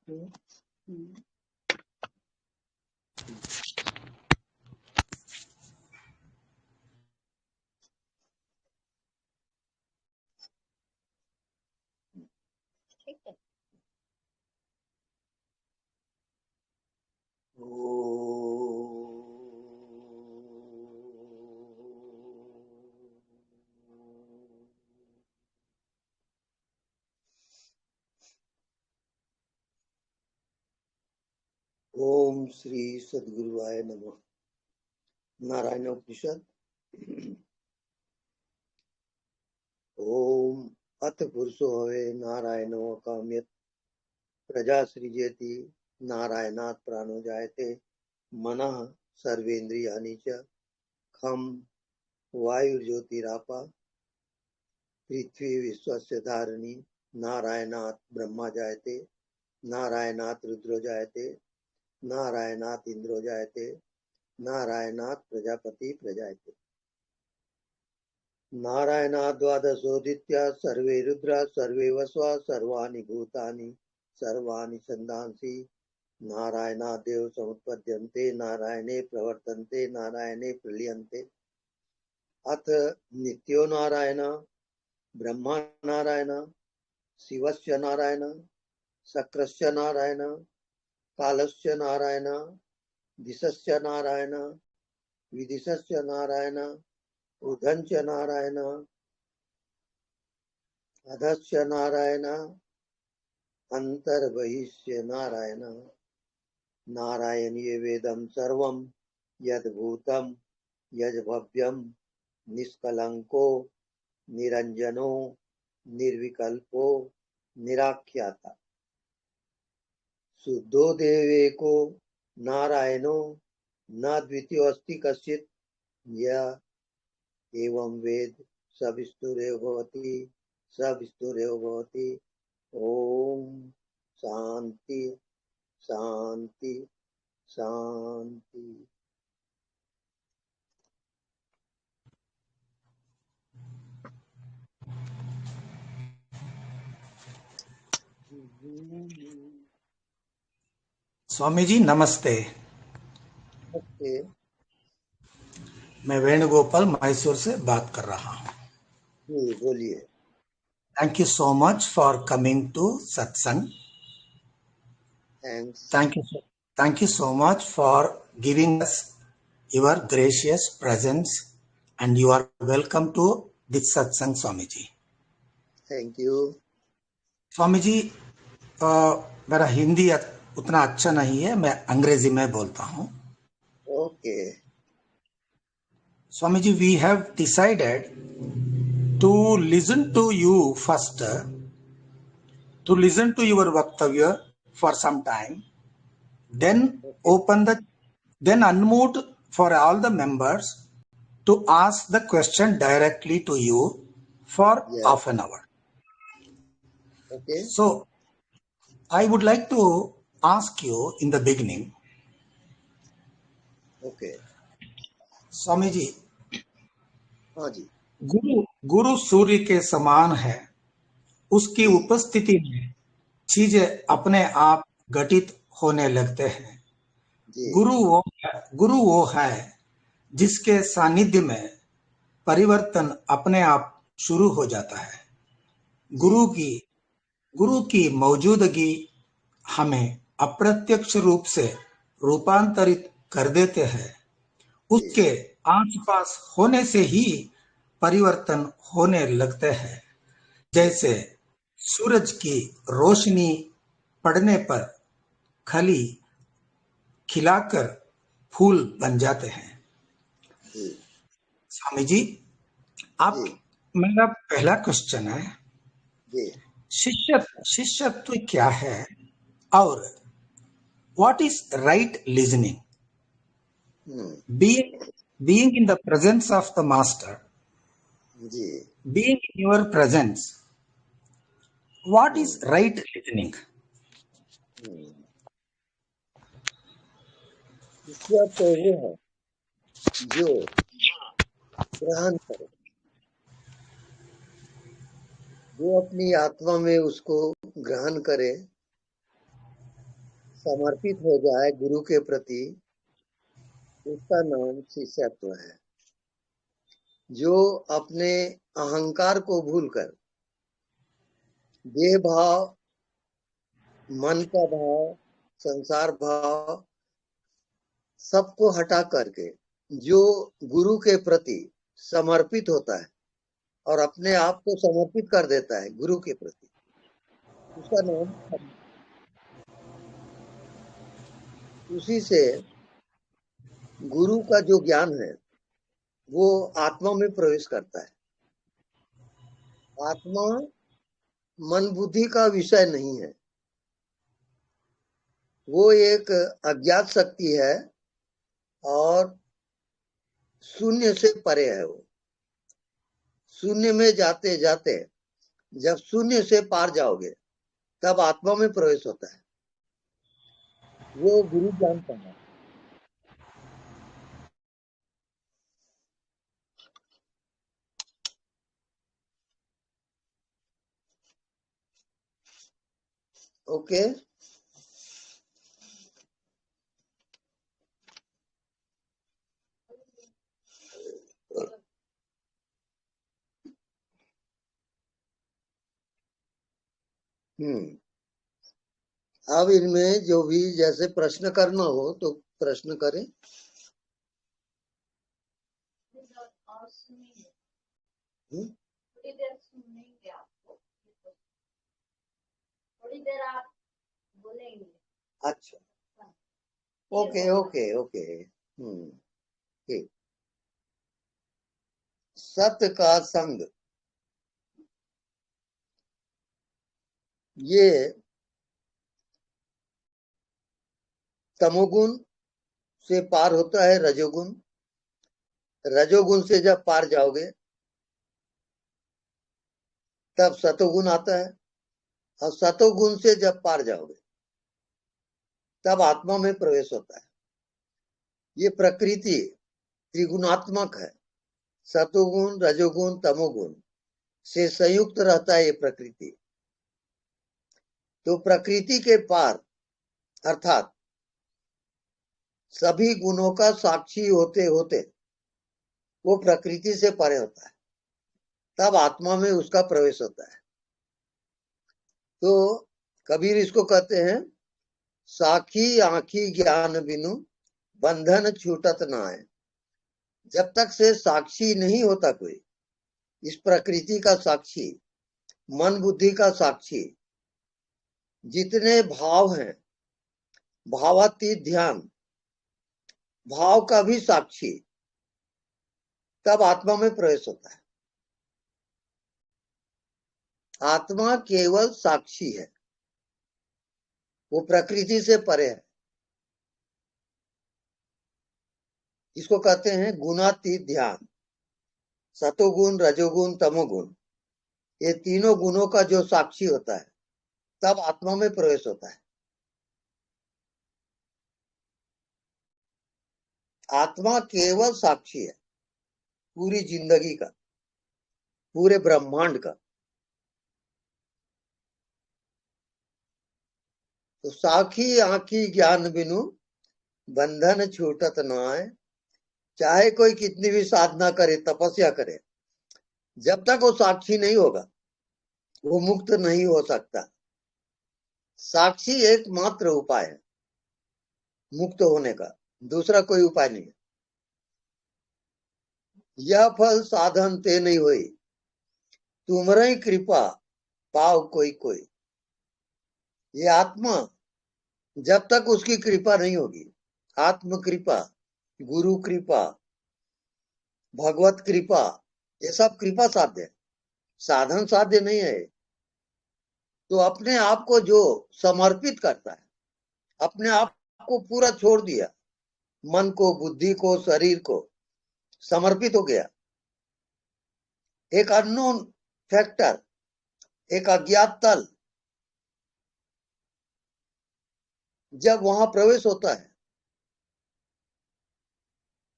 ओम श्री सद्गुरुवाय नमः। नारायण उपनिषद। ओम अथ पुरुषो हवे नारायणो अकाम्यत् प्रजा सृजति नारायणात् प्राणो जायते मनः सर्वेन्द्रियाणि च खम वायुर्ज्योतिरापा पृथ्वी विश्वस्य धारिणी नारायणात् ब्रह्मा जायते नारायणात् रुद्रो जायते नारायणात् इंद्रो जायते नारायणात् प्रजापति प्रजायते नारायणात् द्वादशोदित्या सर्वे रुद्रा सर्वे वस्वा सर्वाणि भूतानि सर्वाणि छन्दांसि नारायणात् देव समुत्पद्यन्ते नारायणे प्रवर्तन्ते नारायणे प्रलीयन्ते। अथ नित्यो नारायण ब्रह्मा नारायण शिवस्य नारायण शक्रस्य नारायण कालस्य नारायण दिशस्य नारायण विदिशस्य नारायण ऊर्ध्वञ्च नारायण अधश्च नारायण अन्तर्बहिश्च नारायण नारायणीय वेदं सर्वं यद्भूतं यद्भव्यं निष्कलंको निरंजनो निर्विकल्पो निराख्याता शुद्धो देवेको नारायणो न द्वितीयोऽस्ति कश्चित् य एवं वेद सविस्तुरेव भवति सविस्तुरेव भवति। ओम शांति शांति शांति। स्वामी जी नमस्ते। नमस्ते। मैं वेणुगोपाल मैसूर से बात कर रहा हूँ। जी बोलिए। Thank you so much for coming to satsang. Thanks. Thank you so much for giving us your gracious presence, and you are welcome to this satsang, Swami ji. Thank you. Swami ji, मेरा हिंदी उतना अच्छा नहीं है, मैं अंग्रेजी में बोलता हूँ। Okay. Swami ji, we have decided to listen to you first, to listen to your vaktavya for some time, then then unmute for all the members to ask the question directly to you for half an hour. Okay. So I would like to ask you in the beginning, Okay. Swami ji, हाँ जी। गुरु सूर्य के समान है, उसकी उपस्थिति में चीजें अपने आप घटित होने लगते हैं। गुरु वो है जिसके सानिध्य में परिवर्तन अपने आप शुरू हो जाता है। गुरु की मौजूदगी हमें अप्रत्यक्ष रूप से रूपांतरित कर देते हैं। उसके आसपास होने से ही परिवर्तन होने लगते हैं। जैसे सूरज की रोशनी पड़ने पर खली खिलाकर फूल बन जाते हैं। स्वामी जी, आप मेरा पहला क्वेश्चन है, शिष्यत्व क्या है और what is right listening? being in the presence of the master, being in your presence, what is right listening? शिष्यत्व वो है जो ग्रहण करे, जो अपनी आत्मा में उसको ग्रहण करे समर्पित हो जाए गुरु के प्रति, उसका नाम शिष्यत्व है। जो अपने अहंकार को भूलकर देह भाव, मन का भाव, संसार भाव सबको हटा करके जो गुरु के प्रति समर्पित होता है और अपने आप को समर्पित कर देता है गुरु के प्रति, उसका नाम, उसी से गुरु का जो ज्ञान है वो आत्मा में प्रवेश करता है। आत्मा मन बुद्धि का विषय नहीं है, वो एक अज्ञात शक्ति है और शून्य से परे है। वो शून्य में जाते जाते जब शून्य से पार जाओगे तब आत्मा में प्रवेश होता है, वो गुरु जानता है। ओके, अब इनमें जो भी जैसे प्रश्न करना हो तो प्रश्न करें। थोड़ी देर सुनेंगे आपको, थोड़ी देर आप बोलेंगे। अच्छा, ओके ओके ओके। ठीक। सत्य का संग, ये तमोगुण से पार होता है रजोगुण, रजोगुण से जब पार जाओगे तब सतोगुण आता है, और सतोगुण से जब पार जाओगे तब आत्मा में प्रवेश होता है। ये प्रकृति त्रिगुणात्मक है, सतोगुण रजोगुण तमोगुण से संयुक्त रहता है ये प्रकृति। तो प्रकृति के पार अर्थात सभी गुणों का साक्षी होते होते वो प्रकृति से परे होता है, तब आत्मा में उसका प्रवेश होता है। तो कबीर इसको कहते हैं, साखी आंखी ज्ञान बिनु बंधन छूटत ना है। जब तक से साक्षी नहीं होता कोई, इस प्रकृति का साक्षी, मन बुद्धि का साक्षी, जितने भाव हैं, भावातीत ध्यान, भाव का भी साक्षी, तब आत्मा में प्रवेश होता है। आत्मा केवल साक्षी है, वो प्रकृति से परे है। इसको कहते हैं गुणातीत ध्यान। सतोगुण रजोगुण तमोगुण, ये तीनों गुणों का जो साक्षी होता है तब आत्मा में प्रवेश होता है। आत्मा केवल साक्षी है पूरी जिंदगी का, पूरे ब्रह्मांड का। तो साखी आंखी ज्ञान बिनु बंधन छूटत नाय। चाहे कोई कितनी भी साधना करे, तपस्या करे, जब तक वो साक्षी नहीं होगा वो मुक्त नहीं हो सकता। साक्षी एकमात्र उपाय है मुक्त होने का, दूसरा कोई उपाय नहीं है। यह फल साधन ते नहीं हुई, तुमरी कृपा पाव कोई कोई। ये आत्मा जब तक उसकी कृपा नहीं होगी, आत्म कृपा, गुरु कृपा, भगवत कृपा, ये सब कृपा साध्य है, साधन साध्य नहीं है। तो अपने आप को जो समर्पित करता है, अपने आप को पूरा छोड़ दिया, मन को, बुद्धि को, शरीर को समर्पित हो गया, एक अननोन फैक्टर, एक अज्ञात तल जब वहां प्रवेश होता है,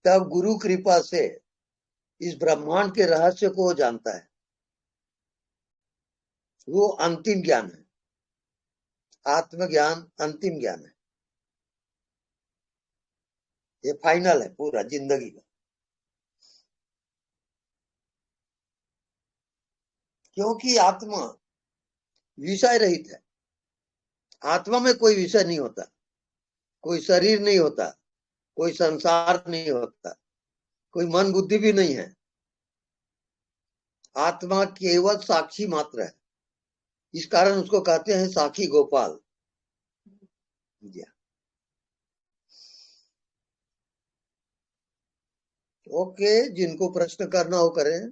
तब गुरु कृपा से इस ब्रह्मांड के रहस्य को वो जानता है। वो अंतिम ज्ञान है, आत्मज्ञान अंतिम ज्ञान है। ये फाइनल है पूरा जिंदगी का। क्योंकि आत्मा विषय रहित है। आत्मा में कोई विषय नहीं होता, कोई शरीर नहीं होता, कोई संसार नहीं होता, कोई मन बुद्धि भी नहीं है। आत्मा केवल साक्षी मात्र है। इस कारण उसको कहते हैं साक्षी गोपाल। ओके, जिनको प्रश्न करना हो करें।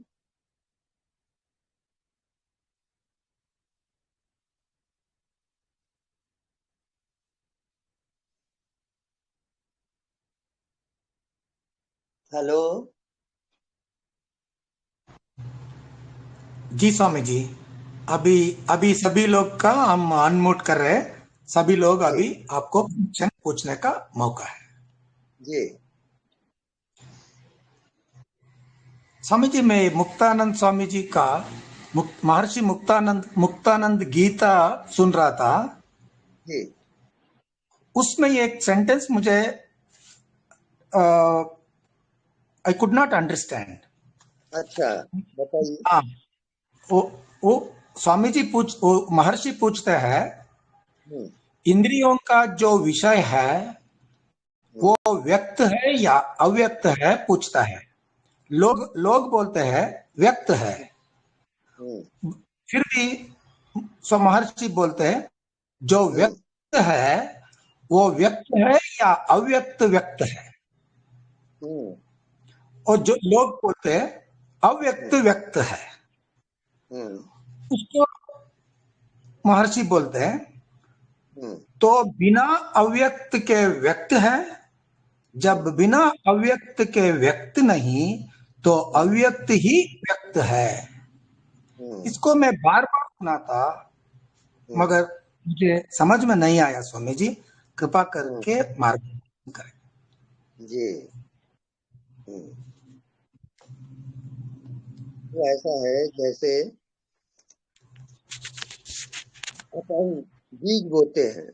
हेलो जी स्वामी जी, अभी अभी सभी लोग का हम अनम्यूट कर रहे हैं। सभी लोग जी अभी आपको क्वेश्चन पूछने का मौका है। जी स्वामी जी, मैं मुक्तानंद स्वामी जी का महर्षि मुक्तानंद गीता सुन रहा था। जी उसमें एक सेंटेंस मुझे आई कुड नॉट अंडरस्टैंड। अच्छा बताइए। हाँ, वो वो स्वामी जी वो महर्षि पूछते हैं, हम्म इंद्रियों का जो विषय है हम्म वो व्यक्त है या अव्यक्त है, पूछता है। लोग लोग बोलते हैं व्यक्त है। हम्म फिर भी महर्षि बोलते हैं जो हम्म व्यक्त है वो व्यक्त है या अव्यक्त व्यक्त है। हम्म और जो लोग बोलते हैं अव्यक्त हम्म व्यक्त है, हम्म उसको महर्षि बोलते हैं हम्म तो बिना अव्यक्त के व्यक्त है। जब हम्म बिना अव्यक्त के व्यक्त नहीं तो हम्म अव्यक्त ही व्यक्त है। हम्म इसको मैं बार बार सुना था, हम्म मगर मुझे समझ में नहीं आया। स्वामी जी कृपा हम्म, करके मार्गदर्शन करें। जी हम्म तो ऐसा है जैसे अपन बीज बोते हैं,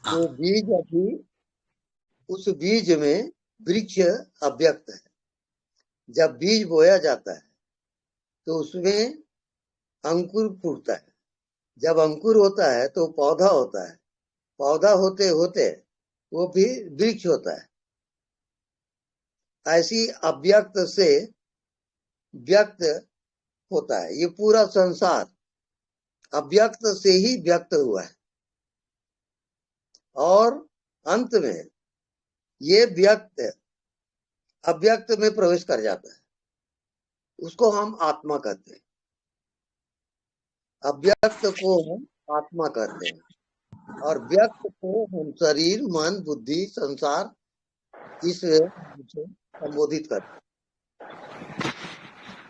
तो बीज अभी उस बीज में वृक्ष अव्यक्त है। जब बीज बोया जाता है तो उसमें अंकुर फूटता है। जब अंकुर होता है तो पौधा होता है। पौधा होते होते वो भी वृक्ष होता है। ऐसी अव्यक्त से व्यक्त होता है। ये पूरा संसार अव्यक्त से ही व्यक्त हुआ है। और अंत में ये व्यक्त अव्यक्त में प्रवेश कर जाता है। उसको हम आत्मा कहते हैं। अव्यक्त को हम आत्मा कहते हैं और व्यक्त को हम शरीर मन बुद्धि संसार इस नाम से संबोधित करते हैं।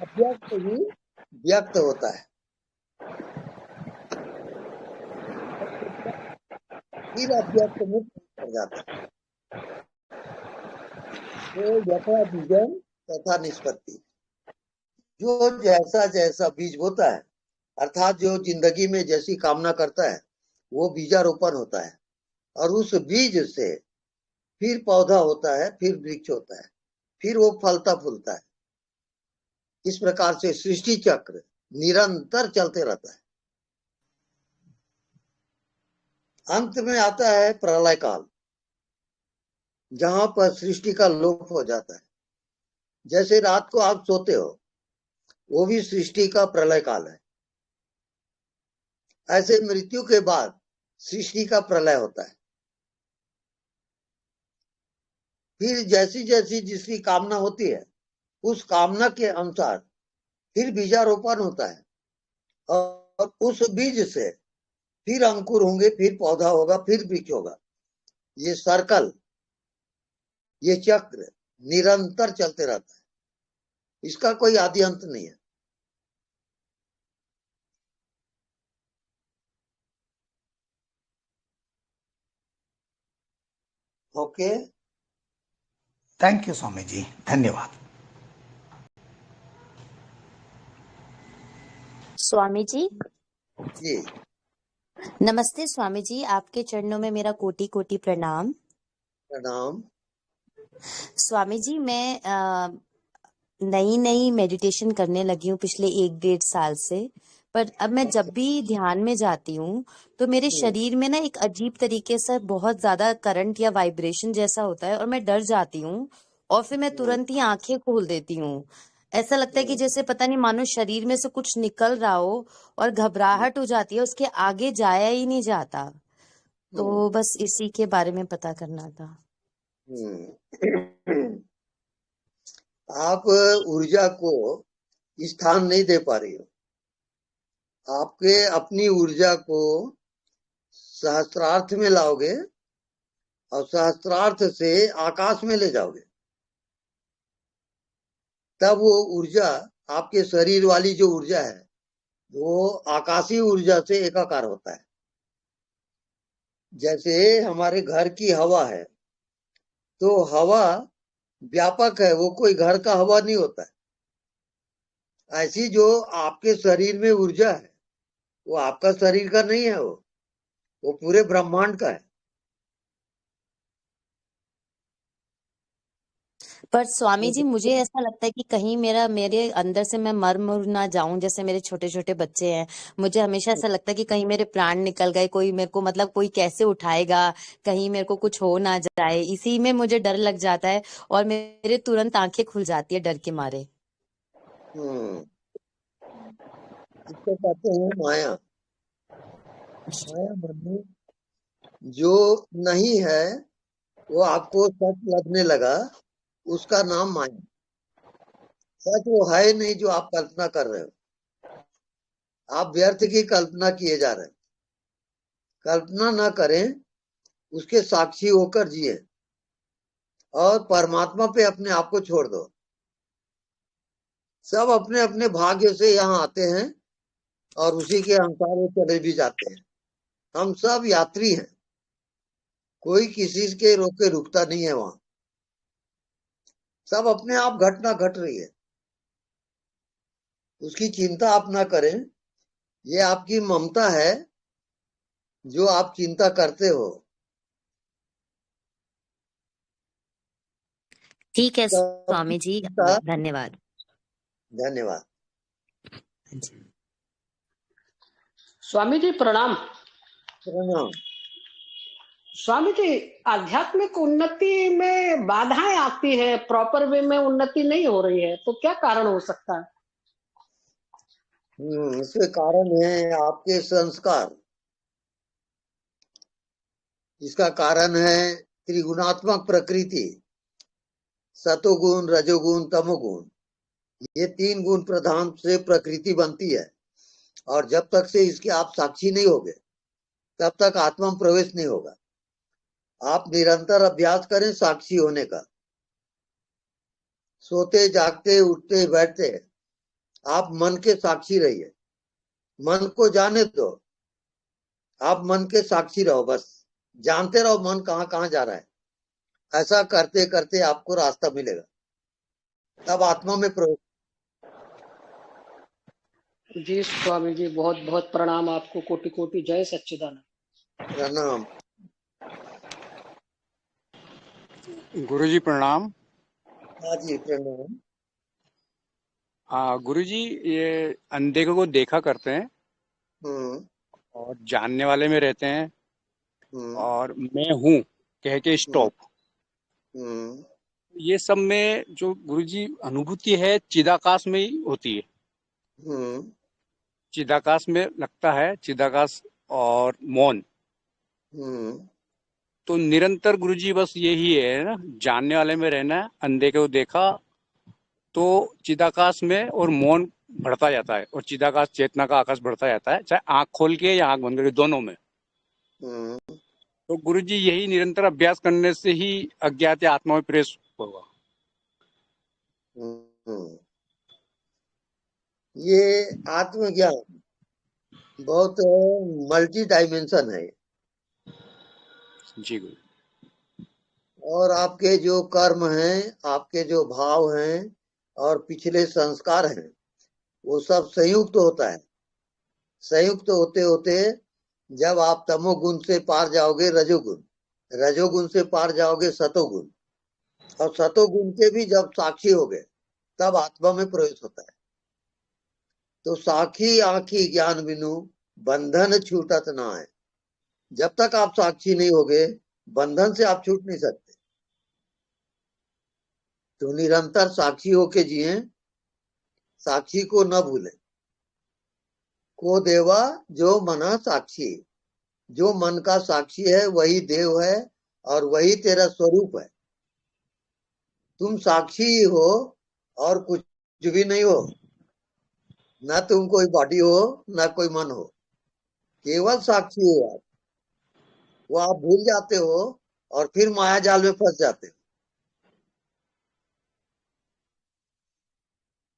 अव्यक्त ही व्यक्त होता है फिर अव्यक्त में प्रवेश कर जाता है। तो यथा बीजम तथा निष्पत्ति। जो जैसा जैसा बीज बोता है, अर्थात जो जिंदगी में जैसी कामना करता है वो बीजारोपण होता है। और उस बीज से फिर पौधा होता है, फिर वृक्ष होता है, फिर वो फलता फूलता है। इस प्रकार से सृष्टि चक्र निरंतर चलते रहता है। अंत में आता है प्रलय काल, जहां पर सृष्टि का लोप हो जाता है। जैसे रात को आप सोते हो, वो भी सृष्टि का प्रलय काल है। ऐसे मृत्यु के बाद सृष्टि का प्रलय होता है। फिर जैसी जैसी जिसकी कामना होती है उस कामना के अनुसार फिर बीजारोपण होता है। और उस बीज से फिर अंकुर होंगे, फिर पौधा होगा, फिर वृक्ष होगा। ये सर्कल, ये चक्र निरंतर चलते रहता है। इसका कोई आदि अंत नहीं है। ओके थैंक यू स्वामी जी, धन्यवाद। स्वामी जी जी नमस्ते। स्वामी जी आपके चरणों में मेरा कोटि कोटि प्रणाम। प्रणाम। स्वामी जी, मैं नई नई मेडिटेशन करने लगी हूँ पिछले 1 डेढ़ साल से। पर अब मैं जब भी ध्यान में जाती हूँ तो मेरे शरीर में ना एक अजीब तरीके से बहुत ज्यादा करंट या वाइब्रेशन जैसा होता है और मैं डर जाती हूँ और फिर मैं तुरंत ही आंखें खोल देती हूँ। ऐसा लगता है कि जैसे पता नहीं मानो शरीर में से कुछ निकल रहा हो और घबराहट हो जाती है, उसके आगे जाया ही नहीं जाता। तो बस इसी के बारे में पता करना था। आप ऊर्जा को स्थान नहीं दे पा रही हो। आपके अपनी ऊर्जा को सहस्त्रार्थ में लाओगे और सहस्त्रार्थ से आकाश में ले जाओगे, तब वो ऊर्जा, आपके शरीर वाली जो ऊर्जा है, वो आकाशीय ऊर्जा से एकाकार होता है। जैसे हमारे घर की हवा है, तो हवा व्यापक है, वो कोई घर का हवा नहीं होता है। ऐसी जो आपके शरीर में ऊर्जा है, वो आपका शरीर का नहीं है, वो पूरे ब्रह्मांड का है। पर स्वामी जी, मुझे ऐसा लगता है कि कहीं मेरे अंदर से मैं मर मुर ना जाऊं। जैसे मेरे छोटे छोटे बच्चे हैं, मुझे हमेशा ऐसा लगता है कि कहीं मेरे प्राण निकल गए, कोई मेरे को मतलब कोई कैसे उठाएगा, कहीं मेरे को कुछ हो ना जाए, इसी में मुझे डर लग जाता है और मेरे तुरंत आंखें खुल जाती है डर के मारे। हम्म, इसको कहते हैं माया। माया माने जो नहीं है वो आपको सच लगने लगा, उसका नाम माया। सच वो है नहीं जो आप कल्पना कर रहे हो। आप व्यर्थ की कल्पना किए जा रहे हैं। कल्पना ना करें, उसके साक्षी होकर जिए और परमात्मा पे अपने आप को छोड़ दो। सब अपने अपने भाग्य से यहाँ आते हैं और उसी के अनुसार वो चले भी जाते हैं। हम सब यात्री हैं, कोई किसी के रोके रुकता नहीं है वहां। सब अपने आप घटना घट रही है, उसकी चिंता आप ना करें। ये आपकी ममता है जो आप चिंता करते हो। ठीक है सबकी स्वामी जी, चिंता। धन्यवाद। धन्यवाद। स्वामी जी प्रणाम। प्रणाम। स्वामी जी, आध्यात्मिक उन्नति में बाधाएं आती है, प्रॉपर वे में उन्नति नहीं हो रही है, तो क्या कारण हो सकता है? इसके कारण है आपके संस्कार। इसका कारण है त्रिगुणात्मक प्रकृति, सतोगुण, रजोगुण, तमोगुण। ये 3 गुण प्रधान से प्रकृति बनती है और जब तक से इसके आप साक्षी नहीं होगे, तब तक आत्मा में प्रवेश नहीं होगा। आप निरंतर अभ्यास करें साक्षी होने का। सोते जागते उठते बैठते आप मन के साक्षी रहिए। मन को जाने दो, आप मन के साक्षी रहो। बस जानते रहो मन कहाँ कहाँ जा रहा है। ऐसा करते करते आपको रास्ता मिलेगा, तब आत्मा में प्रवेश। जी स्वामी जी, बहुत बहुत प्रणाम आपको, कोटि कोटि जय सच्चिदानंद। प्रणाम। गुरुजी प्रणाम। हाँ जी, प्रणाम। गुरुजी, ये अनदेखे को देखा करते हैं हम्म। और जानने वाले में रहते हैं हम्म। और मैं हूँ कह के हम्म। स्टॉप। हम्म। ये सब में जो गुरुजी अनुभूति है चिदाकाश में ही होती है। हम्म। चिदाकाश में लगता है चिदाकाश और मौन। हम्म। तो निरंतर गुरुजी बस यही है ना, जानने वाले में रहना है। अनदेखे को देखा तो चिदाकाश में और मौन बढ़ता जाता है और चिदाकाश चेतना का आकाश बढ़ता जाता है, चाहे आंख खोल के या आंख बंद करके, दोनों में। हम्म। तो गुरुजी यही निरंतर अभ्यास करने से ही अज्ञात या आत्मा में प्रवेश होगा। हम्म। ये आत्मज्ञान बहुत मल्टी डायमेंशन है। जी गुरु। और आपके जो कर्म हैं, आपके जो भाव हैं और पिछले संस्कार हैं, वो सब संयुक्त होता है। संयुक्त होते होते जब आप तमोगुण से पार जाओगे रजोगुण, रजोगुण से पार जाओगे सतोगुण, और सतोगुण के भी जब साक्षी हो गए तब आत्मा में प्रवेश होता है। तो साखी आखी ज्ञान बिनु बंधन छूटत ना है। जब तक आप साक्षी नहीं होगे बंधन से आप छूट नहीं सकते। तो निरंतर साक्षी होके जिए, साक्षी को न भूले। को देवा जो मना साक्षी, जो मन का साक्षी है वही देव है और वही तेरा स्वरूप है। तुम साक्षी ही हो और कुछ भी नहीं हो। ना तुम कोई बॉडी हो ना कोई मन हो, केवल साक्षी हो आप। वो आप भूल जाते हो और फिर माया जाल में फंस जाते हो।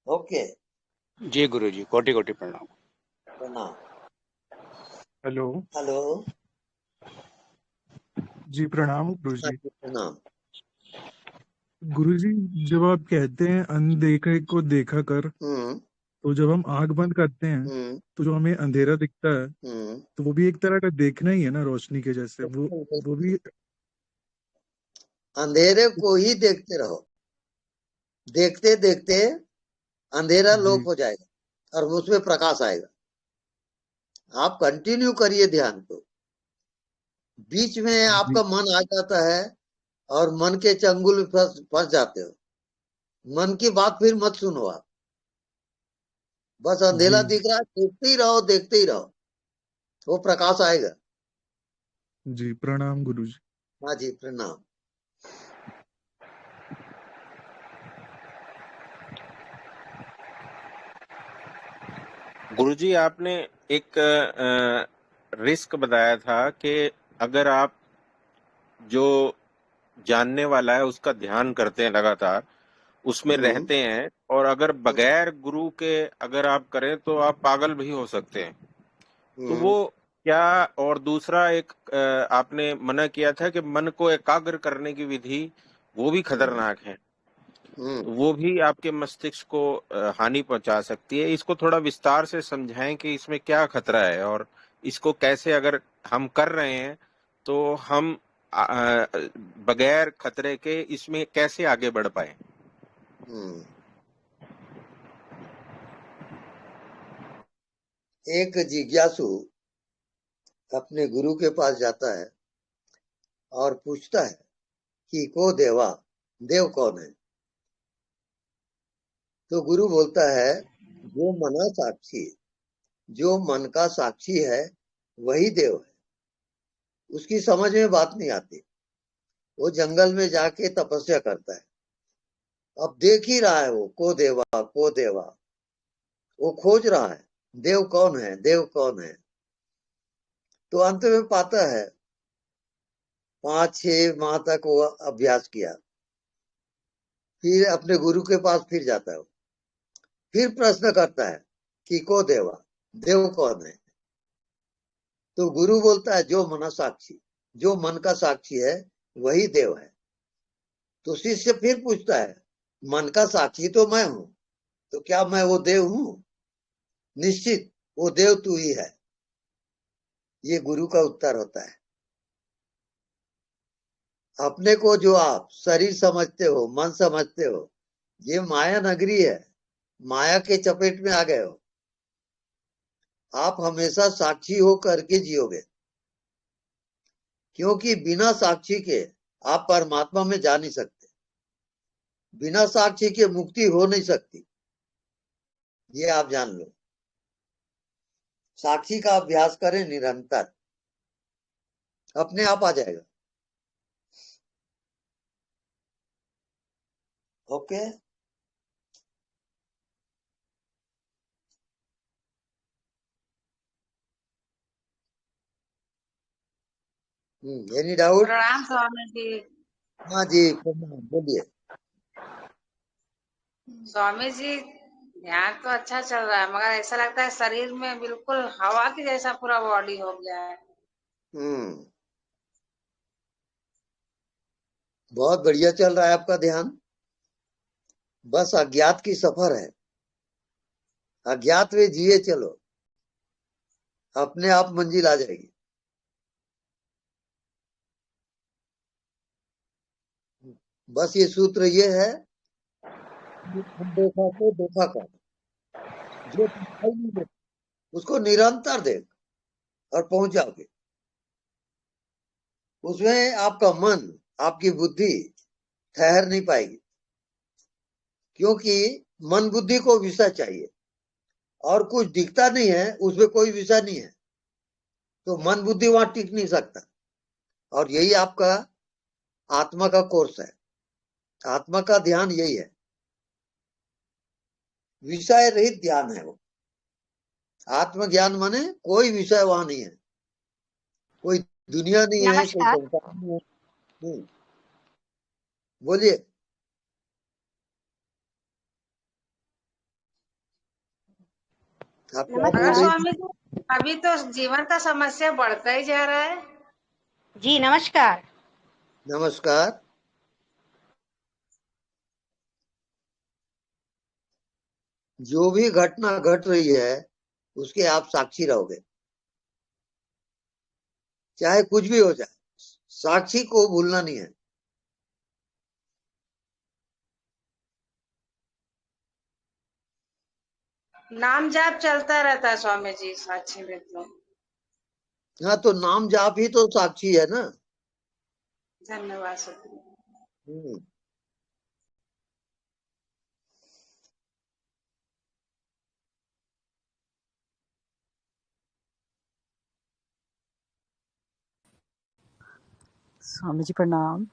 ओके, जी गुरुजी, कोटि कोटि प्रणाम। प्रणाम। हेलो हेलो, जी, प्रणाम गुरुजी। प्रणाम। गुरुजी, जब आप कहते हैं अनदेखे को देखा कर, तो जब हम आंख बंद करते हैं तो जो हमें अंधेरा दिखता है तो वो भी एक तरह का देखना ही है ना, रोशनी के जैसे। वो भी अंधेरे को ही देखते रहो। देखते देखते अंधेरा जी लोप हो जाएगा और उसमें प्रकाश आएगा। आप कंटिन्यू करिए ध्यान को। बीच में जी आपका मन आ जाता है और मन के चंगुल में फंस जाते हो। मन की बात फिर मत सुनो आप। बस अंधेरा जी दिख रहा है, देखते ही रहो, देखते ही रहो, वो प्रकाश आएगा। जी, प्रणाम गुरुजी। हाँ जी, प्रणाम। गुरुजी, आपने एक रिस्क बताया था कि अगर आप जो जानने वाला है उसका ध्यान करते हैं लगातार, उसमें रहते हैं, और अगर बगैर गुरु के अगर आप करें तो आप पागल भी हो सकते हैं। तो वो क्या? और दूसरा एक आपने मना किया था कि मन को एकाग्र करने की विधि, वो भी खतरनाक है। तो वो भी आपके मस्तिष्क को हानि पहुंचा सकती है। इसको थोड़ा विस्तार से समझाएं कि इसमें क्या खतरा है और इसको कैसे अगर हम कर रहे हैं तो हम बगैर खतरे के इसमें कैसे आगे बढ़ पाए। एक जिज्ञासु अपने गुरु के पास जाता है और पूछता है कि को देवा, देव कौन है? तो गुरु बोलता है जो मना साक्षी, जो मन का साक्षी है वही देव है। उसकी समझ में बात नहीं आती। वो जंगल में जाके तपस्या करता है। अब देख ही रहा है वो को देवा, को देवा। वो खोज रहा है देव कौन है, देव कौन है। तो अंत में पाता है 5-6 माह तक वो अभ्यास किया। फिर अपने गुरु के पास फिर जाता है। फिर प्रश्न करता है कि को देवा, देव कौन है? तो गुरु बोलता है जो मना साक्षी, जो मन का साक्षी है वही देव है। तो शिष्य फिर पूछता है मन का साक्षी तो मैं हूं, तो क्या मैं वो देव हूं? निश्चित वो देव तू ही है। ये गुरु का उत्तर होता है। अपने को जो आप शरीर समझते हो, मन समझते हो, ये माया नगरी है। माया के चपेट में आ गए हो। आप हमेशा साक्षी हो करके जियोगे, क्योंकि बिना साक्षी के आप परमात्मा में जा नहीं सकते। बिना साक्षी के मुक्ति हो नहीं सकती, ये आप जान लो। साक्षी का अभ्यास करें निरंतर, अपने आप आ जाएगा। Okay, any doubt? प्रणाम स्वामी जी। हाँ जी, प्रणाम, बोलिए। स्वामी जी, ध्यान तो अच्छा चल रहा है मगर ऐसा लगता है शरीर में बिल्कुल हवा की जैसा पूरा बॉडी हो गया है। बहुत बढ़िया चल रहा है आपका ध्यान। बस अज्ञात की सफर है। अज्ञात में जिए चलो, अपने आप मंजिल आ जाएगी। बस ये सूत्र ये है, अनदेखा को देखा कर, जो दिखाई नहीं देता उसको निरंतर देख और पहुंच जाओगे। उसमें आपका मन, आपकी बुद्धि ठहर नहीं पाएगी, क्योंकि मन बुद्धि को विषय चाहिए और कुछ दिखता नहीं है, उसमें कोई विषय नहीं है, तो मन बुद्धि वहां टिक नहीं सकता। और यही आपका आत्मा का कोर्स है, आत्मा का ध्यान यही है, विषय रहित ध्यान है वो। आत्मज्ञान माने कोई विषय वहां नहीं है, कोई दुनिया नहीं है, कोई नमस्कार। संसार नहीं है। बोलिए। आप क्या नमस्कार। बोल रही थी? स्वामी जी, अभी तो जीवन का समस्या बढ़ता ही जा रहा है। जी नमस्कार। नमस्कार। जो भी घटना घट रही है उसके आप साक्षी रहोगे, चाहे कुछ भी हो जाए, साक्षी को भूलना नहीं है। नाम जाप चलता रहता है स्वामी जी साक्षी में तो। हाँ, तो नाम जाप ही तो साक्षी है ना। धन्यवाद शुक्रिया। हम्म। स्वामी जी प्रणाम।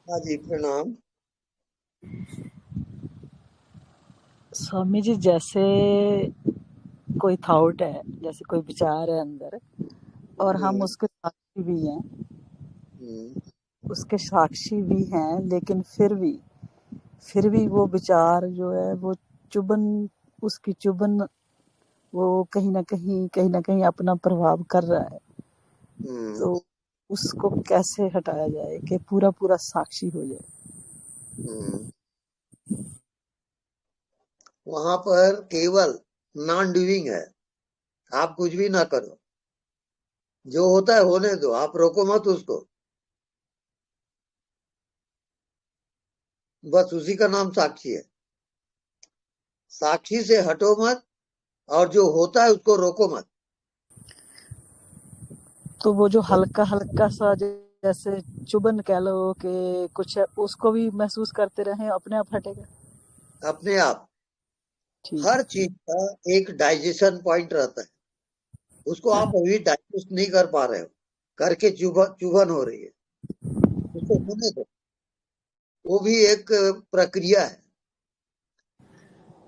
हाँ जी प्रणाम। स्वामी जी, जैसे कोई थॉट है, जैसे कोई विचार है अंदर, और हम उसके साक्षी भी हैं, उसके साक्षी भी हैं, लेकिन फिर भी वो विचार जो है वो चुभन, उसकी चुभन वो कहीं ना कहीं अपना प्रभाव कर रहा है। तो उसको कैसे हटाया जाए कि पूरा पूरा साक्षी हो जाए? वहां पर केवल नॉन डूइंग है, आप कुछ भी ना करो, जो होता है होने दो, आप रोको मत उसको, बस उसी का नाम साक्षी है। साक्षी से हटो मत, और जो होता है उसको रोको मत। तो वो जो हल्का हल्का सा जैसे चुभन कह लो कि कुछ है, उसको भी महसूस करते रहें, अपने आप हटेगा अपने आप। हर चीज का एक डाइजेशन पॉइंट रहता है, उसको आप अभी डाइजेस्ट नहीं कर पा रहे हो, करके चुभन हो रही है, उसको होने दो, वो भी एक प्रक्रिया है।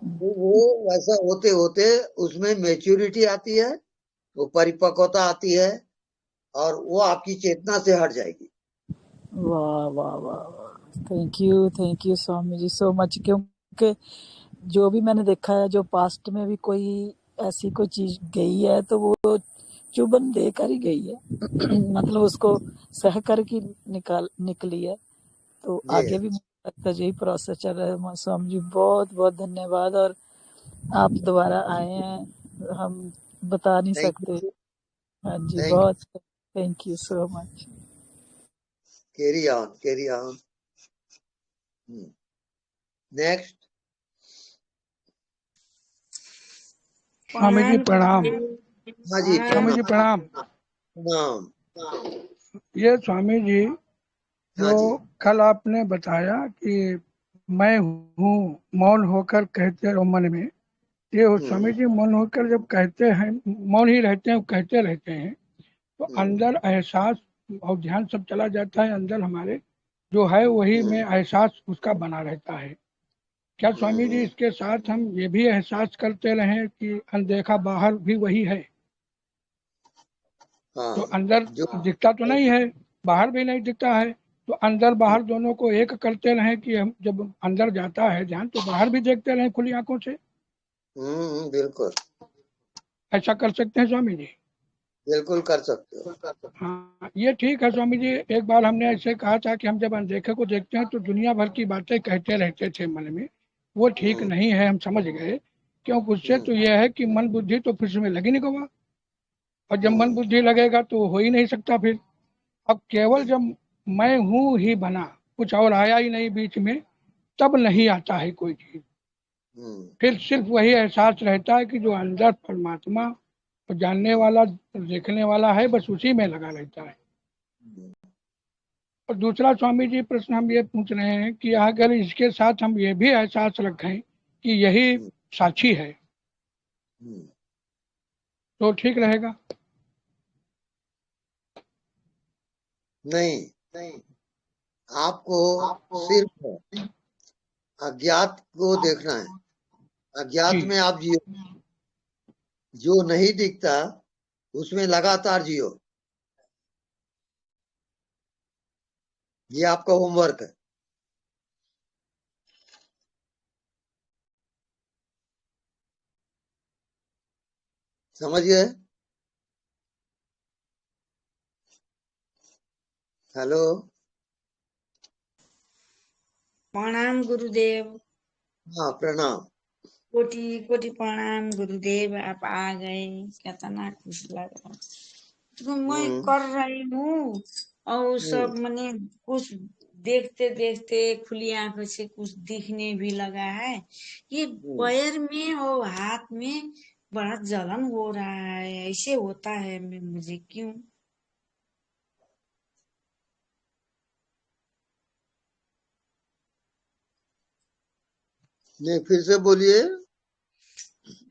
तो वो वैसा होते होते उसमें मैच्योरिटी आती है, वो परिपक्वता आती है, और वो आपकी चेतना से हट जाएगी। वाह वाह वाह, thank you Swami ji so much. क्योंकि जो भी मैंने देखा है, जो पास्ट में भी कोई ऐसी कोई चीज गई है तो वो चुभन देकर ही गई है मतलब उसको सह कर की निकली है। तो आगे भी मुझे लगता है यही प्रोसेस चल रहा है। स्वामी जी बहुत बहुत धन्यवाद, और आप दोबारा आए हैं, हम बता नहीं सकते। हाँ जी, बहुत thank you so much. Carry on, carry on. Next. Swami ji प्रणाम। हाँ जी स्वामी जी प्रणाम। प्रणाम। ये स्वामी जी जो कल आपने बताया कि मैं हूँ, मौन होकर कहते रहो मन में, ये हो स्वामी जी, मौन होकर जब कहते हैं, मौन ही रहते हैं, कहते रहते हैं, तो अंदर एहसास और ध्यान सब चला जाता है, अंदर हमारे जो है वही में एहसास उसका बना रहता है। क्या स्वामी जी इसके साथ हम ये भी एहसास करते रहें कि अनदेखा बाहर भी वही है? तो अंदर दिखता तो नहीं है, बाहर भी नहीं दिखता है, तो अंदर बाहर दोनों को एक करते रहें कि हम जब अंदर जाता है ध्यान तो बाहर भी देखते रहें खुली आंखों से। बिल्कुल ऐसा कर सकते हैं स्वामी जी? बिल्कुल कर सकते हो। हाँ, ये ठीक है स्वामी जी। एक बार हमने ऐसे कहा था कि हम जब अनदेखे को देखते हैं तो दुनिया भर की बातें कहते रहते थे मन में, वो ठीक नहीं है, हम समझ गए। क्यों? उससे तो यह है कि मन बुद्धि तो फिर उसमें लगी नहीं गवा, और जब मन बुद्धि लगेगा तो हो ही नहीं सकता फिर। अब केवल जब मैं हूँ ही बना, कुछ और आया ही नहीं बीच में, तब नहीं आता है कोई चीज। फिर सिर्फ वही एहसास रहता है कि जो अंदर परमात्मा तो जानने वाला देखने वाला है, बस उसी में लगा रहता है। और दूसरा स्वामी जी प्रश्न हम ये पूछ रहे हैं कि अगर इसके साथ हम ये भी एहसास रखें कि यही साक्षी है तो ठीक रहेगा? नहीं, आपको सिर्फ अज्ञात को देखना है। अज्ञात में आप जियो, जो नहीं दिखता उसमें लगातार जियो। ये आपका होमवर्क है। समझ गए? हेलो, प्रणाम गुरुदेव। हाँ प्रणाम। कोटि कोटि प्रणाम गुरुदेव, आप आ गए, कितना खुश लग रहा है। तो मैं कर रही हूँ और सब मैंने कुछ देखते देखते खुली आंखों से कुछ दिखने भी लगा है। ये पैर में और हाथ में बड़ा जलन हो रहा है, ऐसे होता है मुझे क्यों? नहीं, फिर से बोलिए।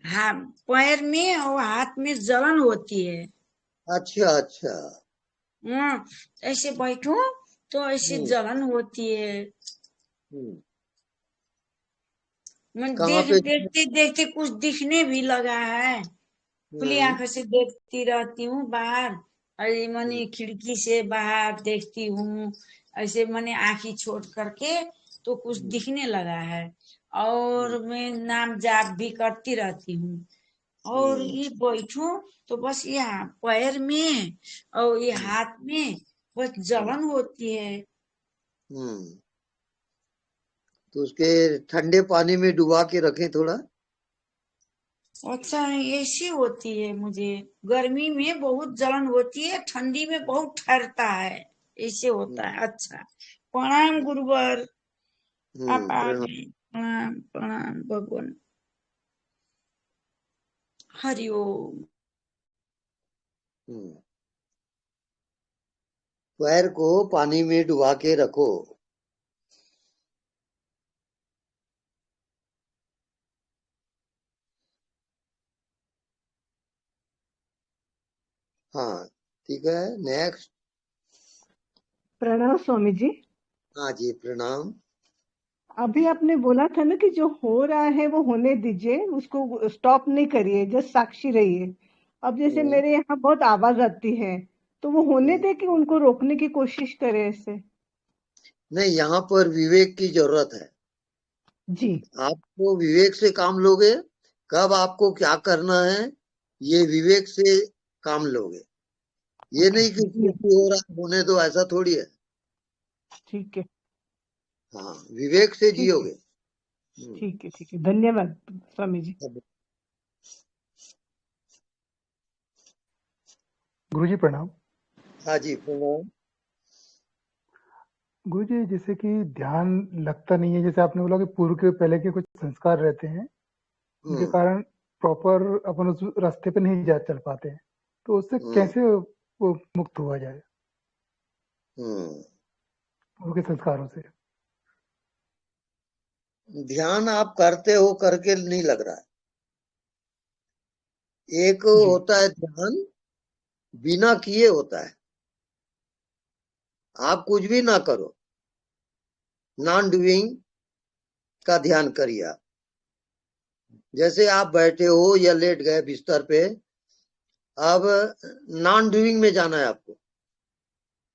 हाँ, पैर में और हाथ में जलन होती है। अच्छा अच्छा। ऐसे बैठो तो ऐसे जलन होती है। मैं देखते देखते कुछ दिखने भी लगा है। खुली आंखों से देखती रहती हूँ बाहर, अरे मैंने खिड़की से बाहर देखती हूँ, ऐसे मैंने आंखी छोड़ करके तो कुछ दिखने लगा है। और मैं नाम जाप भी करती रहती हूँ। और ये बैठो तो बस ये पैर में और ये हाथ में बस जलन होती है। तो उसके ठंडे पानी में डुबा के रखें थोड़ा। अच्छा, ऐसी होती है मुझे। गर्मी में बहुत जलन होती है, ठंडी में बहुत ठहरता है, ऐसे होता है। अच्छा, प्रणाम गुरुवर, आप आ गए। प्रणाम प्रणाम भगवान, हरिओम। पैर को पानी में डुबा के रखो। हाँ ठीक है, नेक्स्ट। प्रणाम स्वामी जी। हाँ जी प्रणाम। अभी आपने बोला था ना कि जो हो रहा है वो होने दीजिए, उसको स्टॉप नहीं करिए, जस्ट साक्षी रहिए। अब जैसे मेरे यहाँ बहुत आवाज आती है तो वो होने दे कि उनको रोकने की कोशिश करे ऐसे? नहीं, यहाँ पर विवेक की जरूरत है जी। आपको विवेक से काम लोगे, कब आपको क्या करना है ये विवेक से काम लोगे। ये नहीं कि हो रहा होने दो, ऐसा थोड़ी है। ठीक है। हाँ, विवेक से जियोगे। ठीक है ठीक है, धन्यवाद स्वामी जी। गुरुजी प्रणाम। हाँ जी प्रणाम। गुरुजी, जैसे कि ध्यान लगता नहीं है, जैसे आपने बोला कि पूर्व के पहले के कुछ संस्कार रहते हैं उनके कारण प्रॉपर अपन उस रास्ते पे नहीं जा चल पाते हैं, तो उससे कैसे वो मुक्त हुआ जाए पूर्व के संस्कारों से? ध्यान आप करते हो करके नहीं लग रहा है। एक होता है ध्यान बिना किए होता है, आप कुछ भी ना करो, नॉन डूइंग का ध्यान करिए आप। जैसे आप बैठे हो या लेट गए बिस्तर पे, अब नॉन डूइंग में जाना है आपको।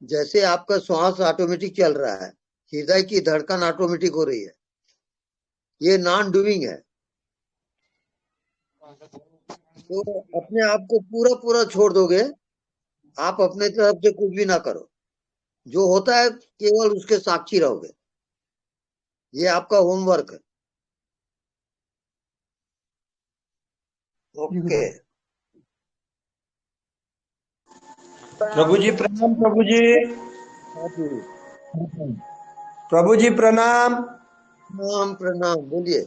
जैसे आपका श्वास ऑटोमेटिक चल रहा है, हृदय की धड़कन ऑटोमेटिक हो रही है, ये नॉन डूइंग है। तो अपने आप को पूरा पूरा छोड़ दोगे, आप अपने तरफ से कुछ भी ना करो, जो होता है केवल उसके साक्षी रहोगे। ये आपका होमवर्क है। ओके। प्रभु जी प्रणाम। प्रभु जी प्रभु जी प्रणाम। प्रणाम प्रणाम, बोलिए।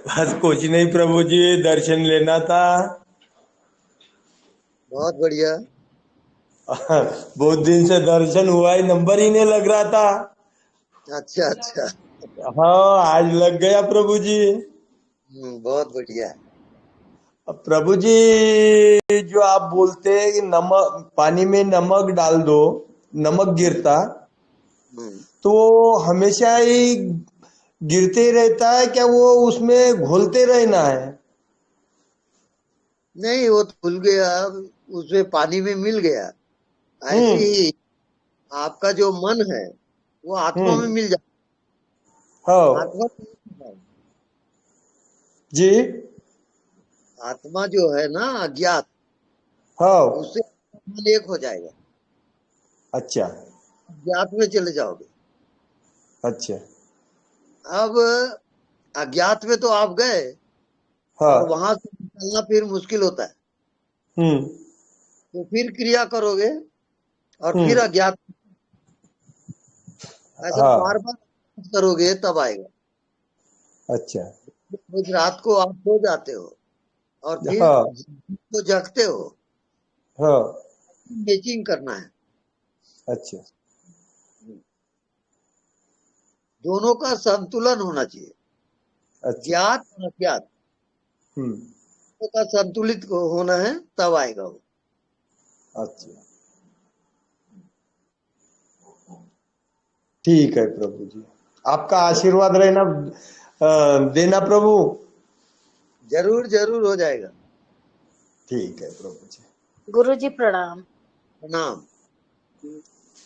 बस कुछ नहीं प्रभु जी, दर्शन लेना था। बहुत बढ़िया। बहुत दिन से दर्शन हुआ ही, नंबर ही नहीं लग रहा था। अच्छा अच्छा। हाँ, आज लग गया प्रभु जी। बहुत बढ़िया। अब प्रभु जी, जो आप बोलते हैं कि नमक, पानी में नमक डाल दो, नमक गिरता, तो वो हमेशा ही गिरते ही रहता है क्या? वो उसमें घोलते रहना है? नहीं, वो तो खुल गया, उसमें पानी में मिल गया। ऐसे ही आपका जो मन है वो आत्मा में मिल जाता। हाँ आत्मा जी। आत्मा जो है ना अज्ञात, हाँ। उससे मन एक हो जाएगा। अच्छा अज्ञात में चले जाओगे। अच्छा। अब अज्ञात में तो आप गए, हाँ। और वहां से निकलना फिर मुश्किल होता है। तो फिर क्रिया करोगे और फिर अज्ञात, ऐसा बार बार करोगे तब आएगा। अच्छा। रोज रात को आप सो जाते हो और फिर हाँ तो जगते हो, हाँ। मैचिंग करना है। अच्छा दोनों का संतुलन होना चाहिए, ज्ञात और अज्ञात दोनों का संतुलित होना है, तब आएगा वो। अच्छा ठीक है प्रभु जी, आपका आशीर्वाद रहना, देना प्रभु। जरूर जरूर हो जाएगा। ठीक है प्रभु जी। गुरु जी प्रणाम। प्रणाम।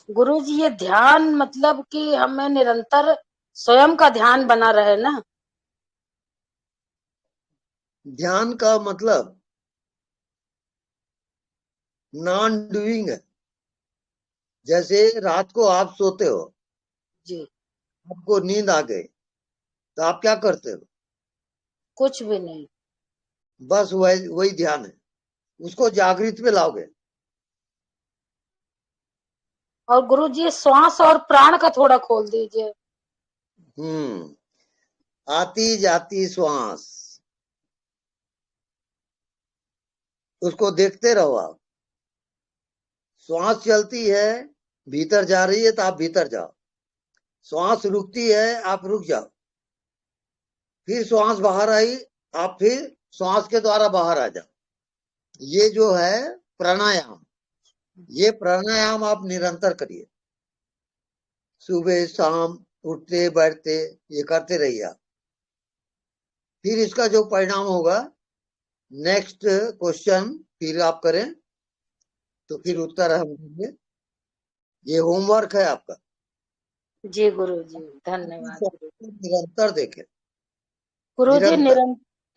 गुरु जी, ये ध्यान मतलब कि हमें निरंतर स्वयं का ध्यान बना रहे ना? ध्यान का मतलब नॉन डूइंग है। जैसे रात को आप सोते हो जी, आपको नींद आ गई, तो आप क्या करते हो? कुछ भी नहीं। बस वही ध्यान है, उसको जागृत में लाओगे। और गुरु जी, श्वास और प्राण का थोड़ा खोल दीजिए। आती जाती श्वास, उसको देखते रहो आप। श्वास चलती है, भीतर जा रही है तो आप भीतर जाओ। श्वास रुकती है, आप रुक जाओ। फिर श्वास बाहर आई, आप फिर श्वास के द्वारा बाहर आ जाओ। ये जो है प्राणायाम, ये प्राणायाम आप निरंतर करिए। सुबह शाम उठते बैठते ये करते रहिए आप। फिर इसका जो परिणाम होगा, नेक्स्ट क्वेश्चन फिर आप करें तो फिर उत्तर हम देंगे। ये होमवर्क है आपका। जी गुरु जी, धन्यवाद गुरु। निरंतर देखें। गुरु जी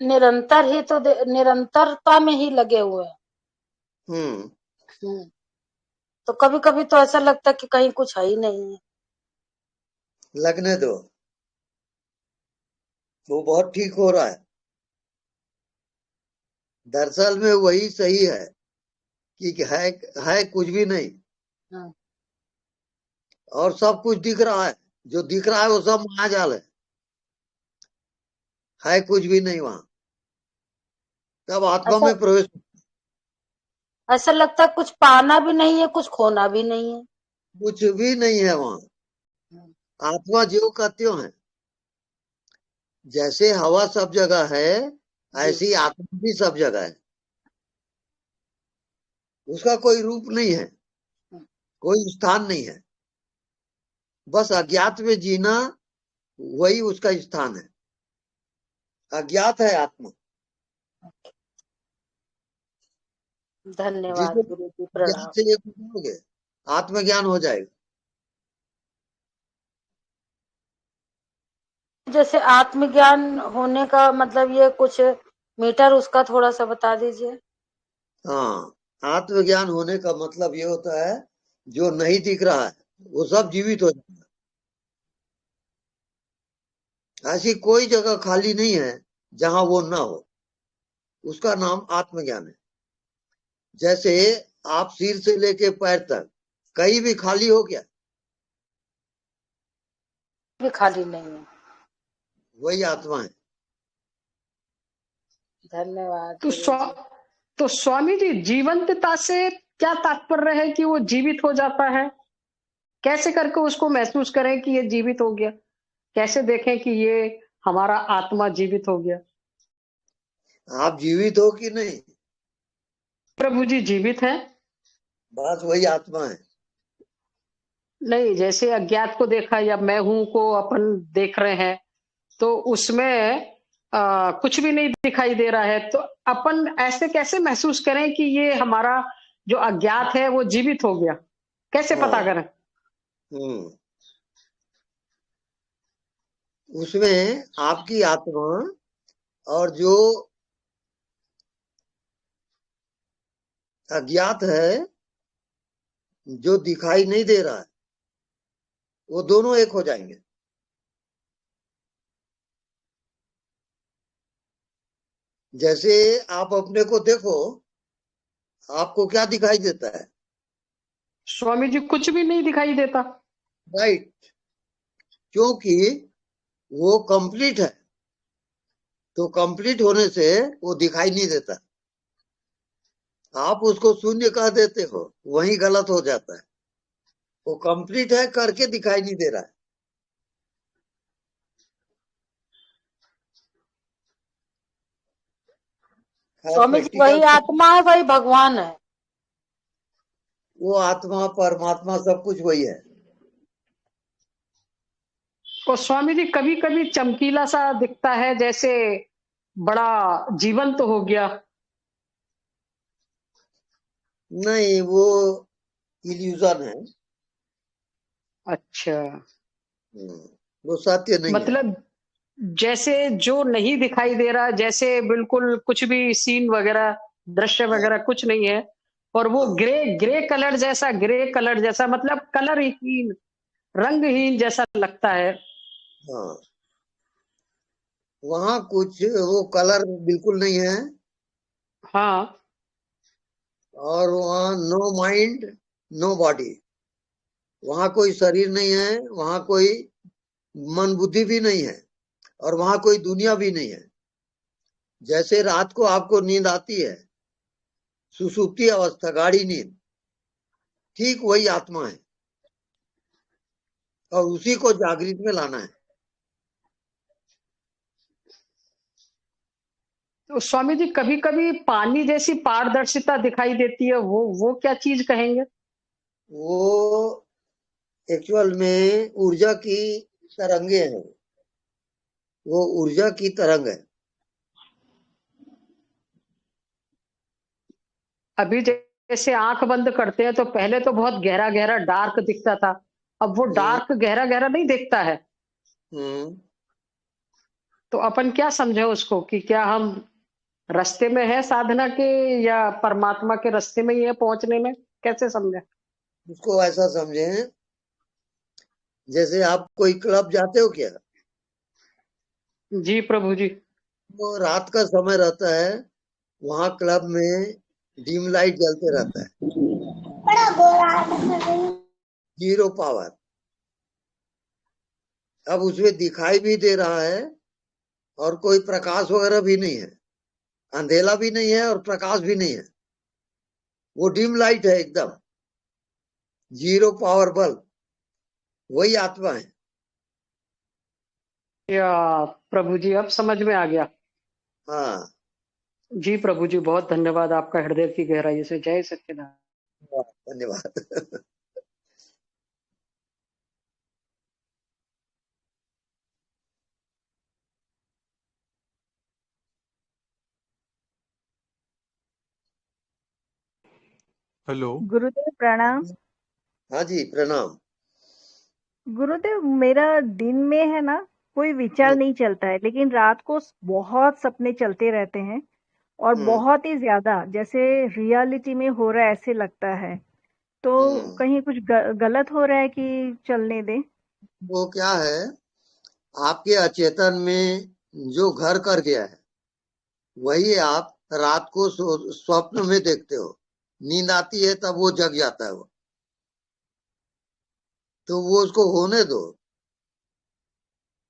निरंतर ही तो निरंतरता में ही लगे हुए हैं। तो कभी कभी तो ऐसा लगता है कि कहीं कुछ है ही नहीं है। लगने दो, वो बहुत ठीक हो रहा है। दरअसल में वही सही है कि है कुछ भी नहीं, और सब कुछ दिख रहा है। जो दिख रहा है वो सब मायाजाल है कुछ भी नहीं वहां। तब आत्मा में प्रवेश। ऐसा लगता है कुछ पाना भी नहीं है, कुछ खोना भी नहीं है। कुछ भी नहीं है वहां। आत्मा जो का त्यों है। जैसे हवा सब जगह है, ऐसी आत्मा भी सब जगह है। उसका कोई रूप नहीं है, कोई स्थान नहीं है। बस अज्ञात में जीना, वही उसका स्थान है। अज्ञात है आत्मा। धन्यवाद गुरु जी, प्रणाम। से ये करोगे, आत्मज्ञान हो जाएगा। जैसे आत्मज्ञान होने का मतलब ये कुछ मीटर उसका थोड़ा सा बता दीजिए। हाँ, आत्मज्ञान होने का मतलब ये होता है, जो नहीं दिख रहा है वो सब जीवित हो जाएगा। ऐसी कोई जगह खाली नहीं है जहां वो ना हो। उसका नाम आत्मज्ञान है। जैसे आप सिर से लेके पैर तक कहीं भी खाली हो गया, भी खाली नहीं है। वही आत्मा है। धन्यवाद तो गुरुजी। तो स्वामी जी, जीवंतता से क्या तात्पर्य है कि वो जीवित हो जाता है? कैसे करके उसको महसूस करें कि ये जीवित हो गया? कैसे देखें कि ये हमारा आत्मा जीवित हो गया? आप जीवित हो कि नहीं? प्रभु जी जीवित है। बस वही आत्मा है। नहीं, जैसे अज्ञात को देखा या मैं हूं को अपन देख रहे हैं, तो उसमें कुछ भी नहीं दिखाई दे रहा है, तो अपन ऐसे कैसे महसूस करें कि ये हमारा जो अज्ञात है वो जीवित हो गया? कैसे पता हाँ। करें? उसमें आपकी आत्मा और जो अज्ञात है, जो दिखाई नहीं दे रहा है, वो दोनों एक हो जाएंगे। जैसे आप अपने को देखो, आपको क्या दिखाई देता है? स्वामी जी, कुछ भी नहीं दिखाई देता। राइट, क्योंकि वो कंप्लीट है, तो कंप्लीट होने से वो दिखाई नहीं देता। आप उसको शून्य कह देते हो, वही गलत हो जाता है। वो कंप्लीट है करके दिखाई नहीं दे रहा है। स्वामी जी, वही आत्मा है, वही भगवान है। वो आत्मा परमात्मा सब कुछ वही है। और स्वामी जी, कभी कभी चमकीला सा दिखता है, जैसे बड़ा जीवंत तो हो गया। नहीं, वो इल्यूजन है। अच्छा, वो सत्य नहीं है। मतलब जैसे जो नहीं दिखाई दे रहा, जैसे बिल्कुल कुछ भी सीन वगैरह, दृश्य वगैरह कुछ नहीं है, और वो ग्रे ग्रे कलर जैसा मतलब कलरहीन, रंगहीन जैसा लगता है। हाँ, वहां कुछ वो कलर बिल्कुल नहीं है। हाँ, और वहां नो माइंड नो बॉडी, वहां कोई शरीर नहीं है, वहां कोई मन बुद्धि भी नहीं है, और वहां कोई दुनिया भी नहीं है। जैसे रात को आपको नींद आती है, सुसुप्ति अवस्था, गाढ़ी नींद, ठीक वही आत्मा है, और उसी को जागृत में लाना है। तो स्वामी जी, कभी कभी पानी जैसी पारदर्शिता दिखाई देती है, वो क्या चीज कहेंगे? वो एक्चुअल में ऊर्जा की तरंगे हैं। वो ऊर्जा की तरंग है। अभी जैसे आंख बंद करते हैं तो पहले तो बहुत गहरा गहरा डार्क दिखता था, अब वो डार्क गहरा गहरा नहीं दिखता है। तो अपन क्या समझे उसको कि क्या हम रास्ते में है साधना के, या परमात्मा के रास्ते में ही है पहुंचने में? कैसे समझे उसको? ऐसा समझे, जैसे आप कोई क्लब जाते हो क्या? जी प्रभु जी। वो रात का समय रहता है, वहां क्लब में डिम लाइट जलते रहता है, जीरो पावर। अब उसमें दिखाई भी दे रहा है, और कोई प्रकाश वगैरह भी नहीं है, अंधेला भी नहीं है और प्रकाश भी नहीं है। वो डिम लाइट है, एकदम जीरो पावर बल्ब। वही आत्मा है। या प्रभु जी, अब समझ में आ गया। हाँ, जी प्रभु जी, बहुत धन्यवाद आपका हृदय की गहराई से। जय सच्चिदानंद। धन्यवाद। हेलो गुरुदेव प्रणाम। हाँ जी, प्रणाम। गुरुदेव, मेरा दिन में है ना कोई विचार नहीं चलता है, लेकिन रात को बहुत सपने चलते रहते हैं, और बहुत ही ज्यादा, जैसे रियलिटी में हो रहा है ऐसे लगता है। तो कहीं कुछ गलत हो रहा है कि चलने दे? वो क्या है, आपके अचेतन में जो घर कर गया है, वही आप रात को स्वप्न में देखते हो। नींद आती है तब वो जग जाता है। वो तो वो उसको होने दो।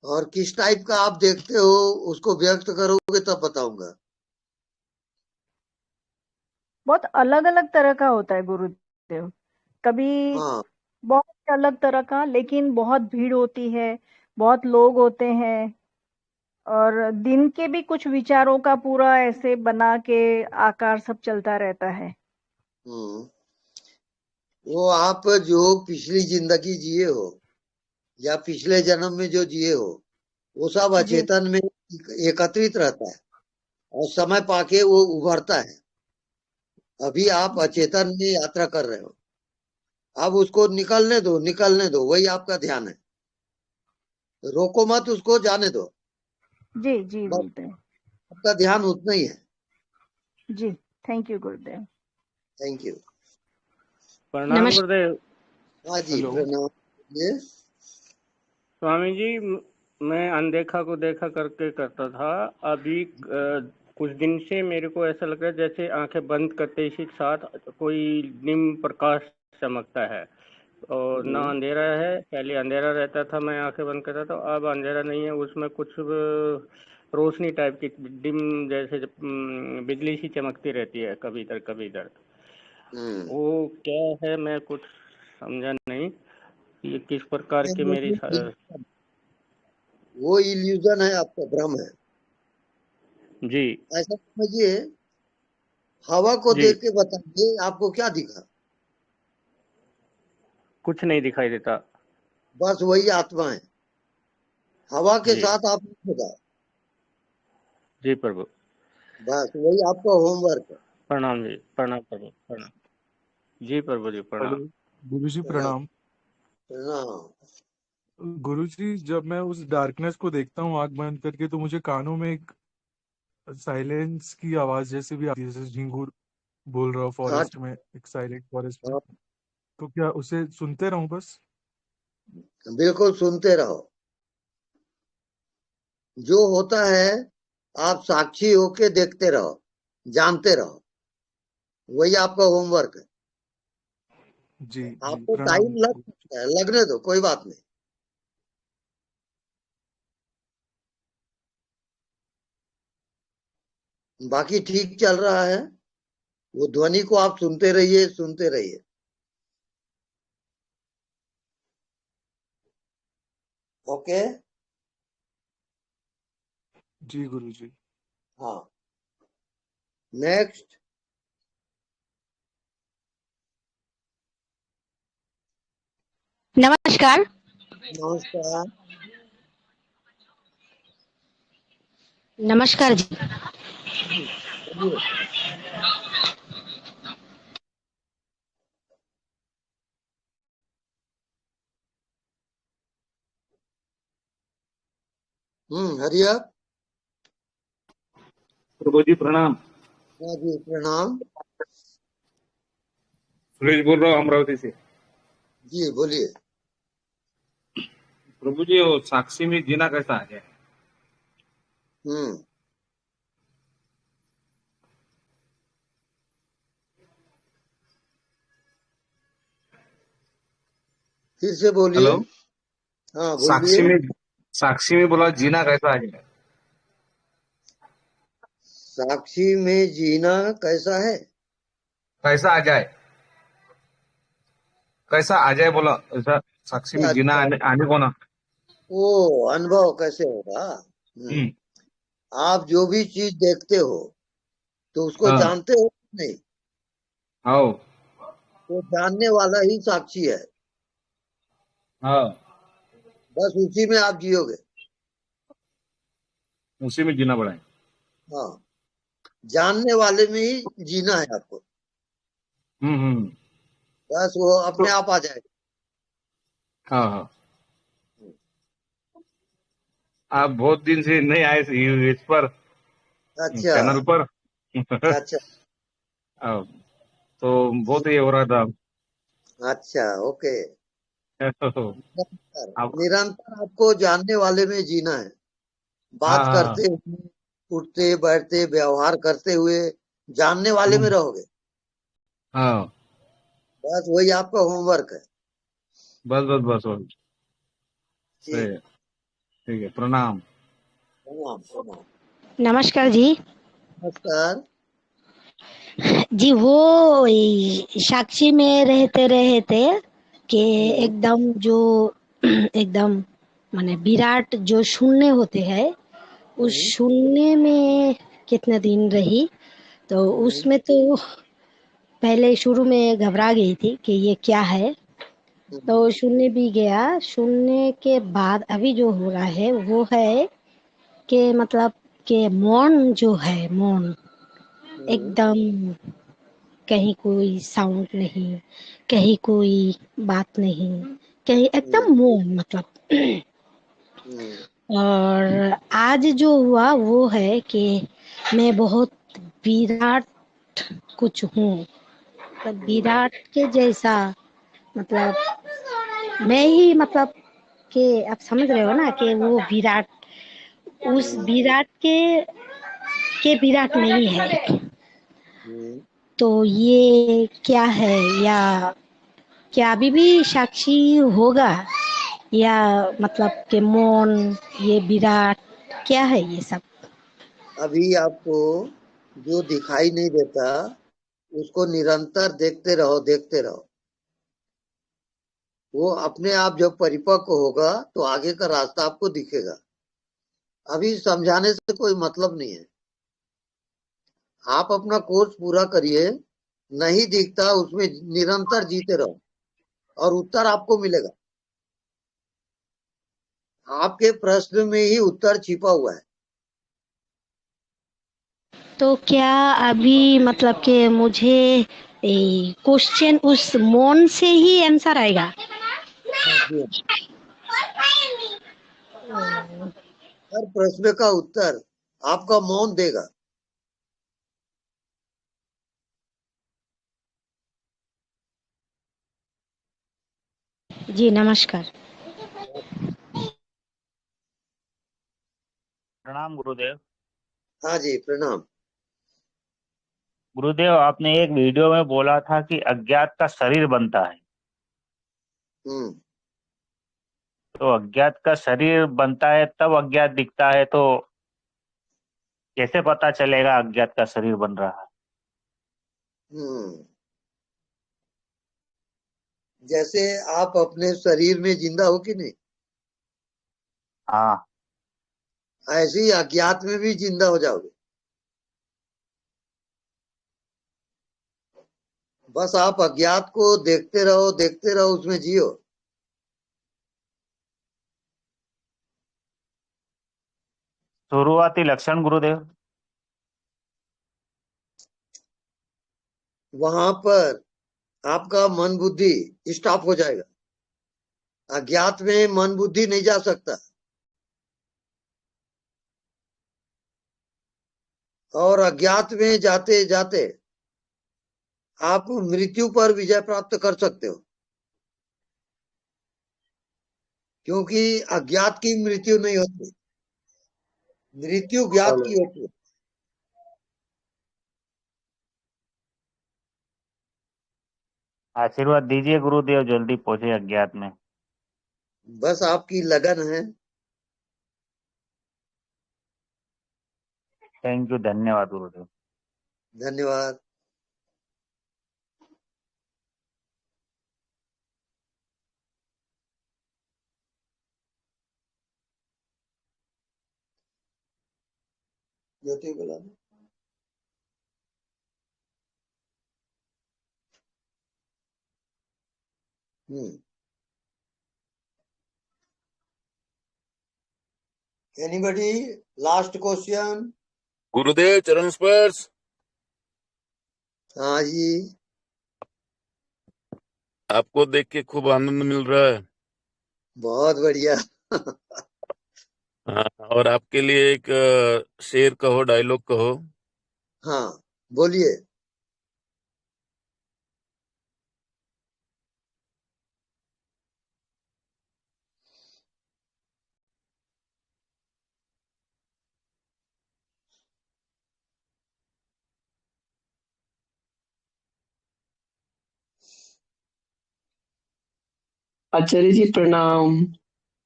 और किस टाइप का आप देखते हो उसको व्यक्त करोगे तब बताऊंगा। बहुत अलग अलग तरह का होता है गुरुदेव। कभी हाँ बहुत अलग तरह का, लेकिन बहुत भीड़ होती है, बहुत लोग होते हैं, और दिन के भी कुछ विचारों का पूरा ऐसे बना के आकार सब चलता रहता है। वो आप जो पिछली जिंदगी जिए हो या पिछले जन्म में जो जिए हो वो सब जी अचेतन में एकत्रित रहता है और समय पाके वो उभरता है। अभी आप अचेतन में यात्रा कर रहे हो, अब उसको निकलने दो, वही आपका ध्यान है। रोको मत उसको, जाने दो, जी जी बस गुरुदेव। आपका ध्यान उतना ही है। जी thank you Gurudev. Thank you. प्रणाम गुरुदेव। हाँ जी हेलो। प्रणाम। ये स्वामी जी, मैं अनदेखा को देखा करके करता था। अभी कुछ दिन से मेरे को ऐसा लग रहा है जैसे आंखें बंद करते ही साथ कोई डिम प्रकाश चमकता है, और ना अंधेरा है। पहले अंधेरा रहता था, मैं आंखें बंद करता था, अब अंधेरा नहीं है, उसमें कुछ रोशनी टाइप की डिम जैसे बिजली सी चमकती रहती है कभी इधर कभी इधर। वो क्या है, मैं कुछ समझा नहीं ये किस प्रकार की मेरी वो इल्यूजन है, आपका भ्रम है। जी ऐसा समझिए, हवा को जी देख के बताइए आपको क्या दिखा। कुछ नहीं दिखाई देता। बस वही आत्मा है, हवा के जी साथ आप होगा। जी प्रभु। बस वही आपका होमवर्क है। प्रणाम जी, प्रणाम प्रभु, प्रणाम। जी प्रभु जी, प्रणाम। हेलो गुरु जी प्रणाम प्रणाम। प्रणाम। गुरु जी, जब मैं उस डार्कनेस को देखता हूँ आंख बंद करके, तो मुझे कानों में एक साइलेंस की आवाज जैसे भी आती है, जैसे झिंगुर बोल रहा हो हाँ फॉरेस्ट में, एक साइलेंट फॉरेस्ट में। हाँ, तो क्या उसे सुनते रहूं बस? बिल्कुल सुनते रहो। जो होता है आप साक्षी होके देखते रहो, जानते रहो, वही आपका होमवर्क है। जी जी आपको प्रणाम। टाइम लग सकता है, लगने दो, कोई बात नहीं। बाकी ठीक चल रहा है। वो ध्वनि को आप सुनते रहिए, सुनते रहिए। ओके। जी गुरु जी। हाँ नेक्स्ट। नमस्कार। नमस्कार। नमस्कार जी। चलिए। हरिया। प्रभु जी प्रणाम। हाँ जी प्रणाम। सुरेश बोल रहा हूँ अमरावती से। जी बोलिए। प्रभु जी, वो साक्षी में जीना कैसा आ जाए? फिर से बोलिए। हेलो। हाँ बोलिए। साक्षी में बोला जीना कैसा आ जाए? साक्षी में जीना कैसा है? कैसा आ जाए, कैसा आ जाए बोला, ऐसा साक्षी में जीना अच्छा, आने को ना। वो अनुभव कैसे होगा? आप जो भी चीज देखते हो तो उसको हाँ जानते हो नहीं? हाँ तो जानने वाला ही साक्षी है। हाँ, बस उसी में आप जियोगे। उसी में जीना पड़ा है। हाँ, जानने वाले में ही जीना है आपको। हम्म। बस वो अपने तो आप आ जाएगा। हाँ हाँ, आप बहुत दिन से नहीं आए इस पर, अच्छा चैनल पर। अच्छा हाँ, तो बहुत ये हो रहा था। अच्छा। ओके। आप निरंतर आपको जानने वाले में जीना है। हाँ बात हाँ करते हुए, उठते बैठते, व्यवहार करते हुए जानने वाले में रहोगे। हाँ, बस वही आपका होमवर्क है। बस बस बस बस। ठीक। ठीक है, प्रणाम। प्रणाम प्रणाम। नमस्कार जी। नमस्कार। जी वो साक्षी में रहते रहते कि एकदम जो एकदम माने विराट जो शून्य होते हैं उस शून्य में कितने दिन रही, तो उसमें तो पहले शुरू में घबरा गई थी कि ये क्या है, तो शून्य भी गया। शून्य के बाद अभी जो हो रहा है वो है कि मतलब कि मौन जो है, मौन एकदम, कहीं कोई साउंड नहीं, कहीं कोई बात नहीं, कहीं एकदम मौन मतलब। और आज जो हुआ वो है कि मैं बहुत विराट कुछ हूँ, मतलब विराट के जैसा, मतलब मैं ही, मतलब कि आप समझ रहे हो ना कि वो विराट उस विराट के विराट नहीं है। तो ये क्या है, या क्या अभी भी साक्षी होगा, या मतलब के मौन, ये विराट क्या है ये सब? अभी आपको जो दिखाई नहीं देता उसको निरंतर देखते रहो, देखते रहो। वो अपने आप जब परिपक्व होगा तो आगे का रास्ता आपको दिखेगा। अभी समझाने से कोई मतलब नहीं है। आप अपना कोर्स पूरा करिए, नहीं दिखता उसमें निरंतर जीते रहो और उत्तर आपको मिलेगा। आपके प्रश्न में ही उत्तर छिपा हुआ है। तो क्या अभी मतलब कि मुझे क्वेश्चन उस मौन से ही आंसर आएगा? हर प्रश्न का उत्तर आपका मौन देगा। जी नमस्कार। प्रणाम गुरुदेव। हाँ जी प्रणाम। गुरुदेव, आपने एक वीडियो में बोला था कि अज्ञात का शरीर बनता है, तो अज्ञात का शरीर बनता है तब अज्ञात दिखता है, तो कैसे पता चलेगा अज्ञात का शरीर बन रहा है? जैसे आप अपने शरीर में जिंदा हो कि नहीं, हाँ। ऐसे ही अज्ञात में भी जिंदा हो जाओगे। बस आप अज्ञात को देखते रहो, देखते रहो, उसमें जियो। शुरुआती लक्षण गुरुदेव? वहां पर आपका मन बुद्धि स्टॉप हो जाएगा। अज्ञात में मन बुद्धि नहीं जा सकता, और अज्ञात में जाते जाते आप मृत्यु पर विजय प्राप्त कर सकते हो, क्योंकि अज्ञात की मृत्यु नहीं होती, मृत्यु ज्ञात की होती है। आशीर्वाद दीजिए गुरुदेव, जल्दी पहुंचे अज्ञात में। बस आपकी लगन है। थैंक यू, धन्यवाद गुरुदेव। धन्यवाद। ज्योति बोला ना? Anybody? Last question? गुरुदेव चरण स्पर्श। हाँ जी। आपको देख के खूब आनंद मिल रहा है। बहुत बढ़िया। हाँ, और आपके लिए एक शेर कहो, डायलॉग कहो। हाँ बोलिए। आचार्य जी प्रणाम।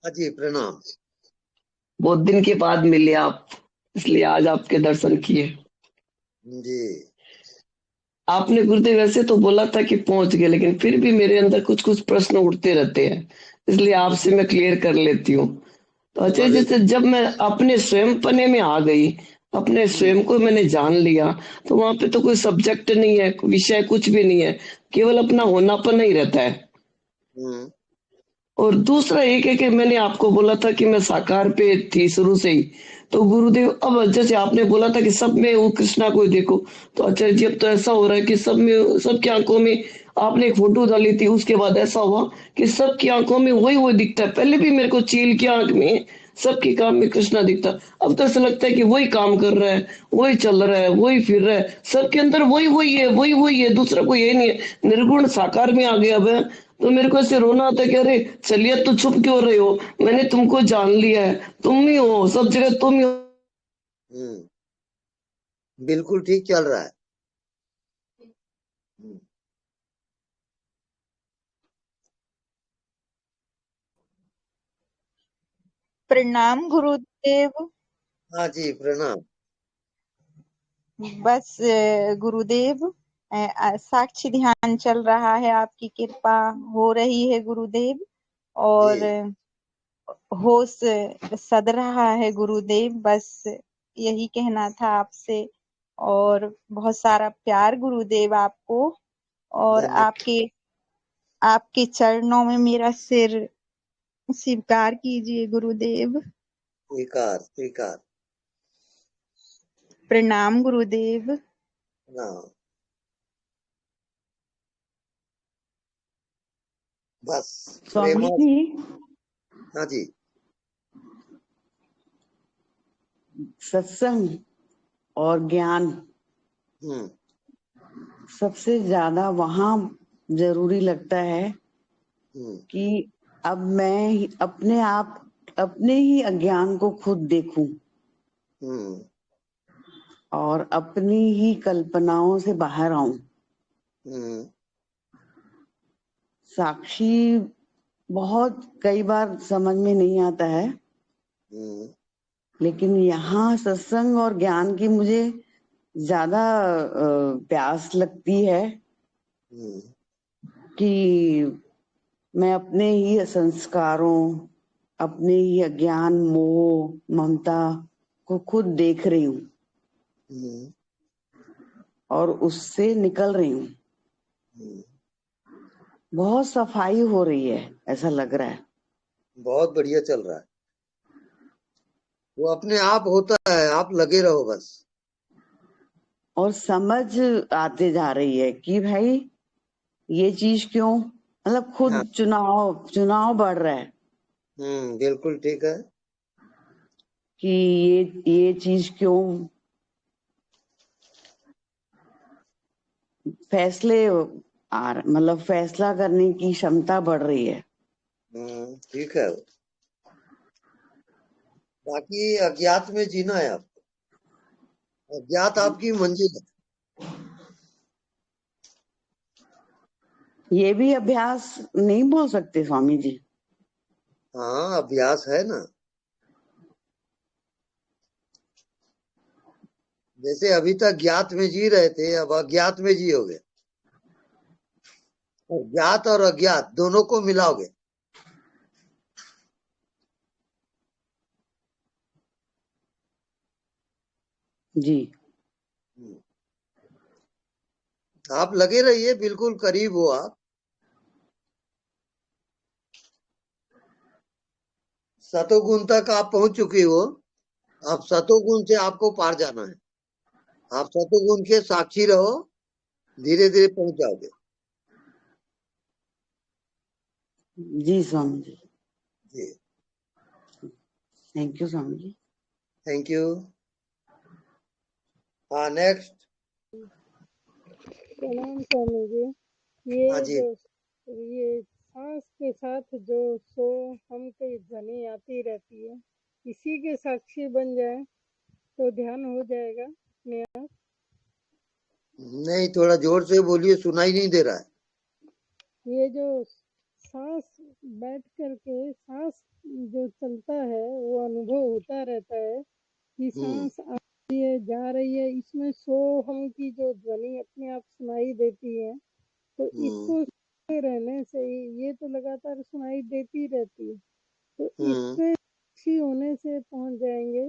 हाँ जी प्रणाम। बहुत दिन के बाद मिले आप, इसलिए आज आपके दर्शन किए। जी आपने गुरुदेव वैसे तो बोला था कि पहुंच गए, लेकिन फिर भी मेरे अंदर कुछ कुछ प्रश्न उठते रहते हैं, इसलिए आपसे मैं क्लियर कर लेती हूँ। तो अच्छा, जैसे जब मैं अपने स्वयं पने में आ गई, अपने स्वयं को मैंने जान लिया, तो वहां पे तो कोई सब्जेक्ट नहीं है, विषय कुछ भी नहीं है, केवल अपना होनापन ही रहता है। और दूसरा एक है कि मैंने आपको बोला था कि मैं साकार पे थी शुरू से ही, तो गुरुदेव अब जैसे आपने बोला था कि सब में वो कृष्णा को ही देखो, तो आचार्य जी अब तो ऐसा हो रहा है कि सब में, सबकी आंखों में, आपने एक फोटो डाली थी, उसके बाद ऐसा हुआ कि सबकी आंखों में वही दिखता है। पहले भी मेरे को चील की आंख में, सबके काम में कृष्णा दिखता, अब तो ऐसा लगता है कि वही काम कर रहा है, वही चल रहा है, वही फिर रहा है, सबके अंदर वही है, वही है, दूसरा कोई ये नहीं है, निर्गुण साकार में आ गया। अब तो मेरे को ऐसे रोना आता है कि अरे चलिए, तो चुप क्यों रहे हो, मैंने तुमको जान लिया है, तुम ही हो, सब जगह तुम ही हो। बिल्कुल ठीक चल रहा है। प्रणाम गुरुदेव। हाँ जी प्रणाम। बस गुरुदेव, साक्षी ध्यान चल रहा है, आपकी कृपा हो रही है गुरुदेव, और होश सद रहा है गुरुदेव। बस यही कहना था आपसे, और बहुत सारा प्यार गुरुदेव आपको, और आपके चरणों में मेरा सिर स्वीकार कीजिए गुरुदेव। स्वीकार स्वीकार। प्रणाम गुरुदेव। बस स्वामी जी, हाँ जी, सत्संग और ज्ञान सबसे ज्यादा वहां जरूरी लगता है कि अब मैं अपने ही अज्ञान को खुद देखूं और अपनी ही कल्पनाओं से बाहर आऊं। साक्षी बहुत कई बार समझ में नहीं आता है, लेकिन यहाँ सत्संग और ज्ञान की मुझे ज्यादा प्यास लगती है कि मैं अपने ही संस्कारों, अपने ही अज्ञान, मोह, ममता को खुद देख रही हूँ और उससे निकल रही हूँ। बहुत सफाई हो रही है, ऐसा लग रहा है। बहुत बढ़िया चल रहा है, वो अपने आप होता है, आप लगे रहो बस। और समझ आते जा रही है कि भाई ये चीज क्यों, मतलब खुद चुनाव बढ़ रहा है। बिल्कुल ठीक है कि ये चीज क्यों, मतलब फैसला करने की क्षमता बढ़ रही है। ठीक है। बाकी अज्ञात में जीना है आपको, अज्ञात आपकी मंजिल है। ये भी अभ्यास नहीं बोल सकते स्वामी जी? हाँ अभ्यास है ना, जैसे अभी तक ज्ञात में जी रहे थे, अब अज्ञात में जियोगे, ज्ञात और अज्ञात दोनों को मिलाओगे। जी आप लगे रहिए, बिल्कुल करीब हो आप। सतोगुण तक आप पहुंच चुकी हो, अब सतोगुण से आपको पार जाना है। आप सतोगुण के साक्षी रहो, धीरे धीरे पहुंच जाओगे। जी स्वामी जी। जी thank you Swami ji. Thank you. हाँ नेक्स्ट। प्रणाम स्वामी जी। ये सांस के साथ जो सो हम की ध्वनि आती रहती है, इसी के साक्षी बन जाए तो ध्यान हो जाएगा अपने आप? नहीं, थोड़ा जोर से बोलिए, सुनाई नहीं दे रहा है। ये जो सांस बैठ करके सांस जो चलता है वो अनुभव होता रहता है कि सांस आ रही है जा रही है, इसमें सोहम की जो ध्वनि अपने आप सुनाई देती है, तो इसको सुनते रहने से ये तो लगातार सुनाई देती रहती है, तो इससे साक्षी होने से पहुंच जाएंगे।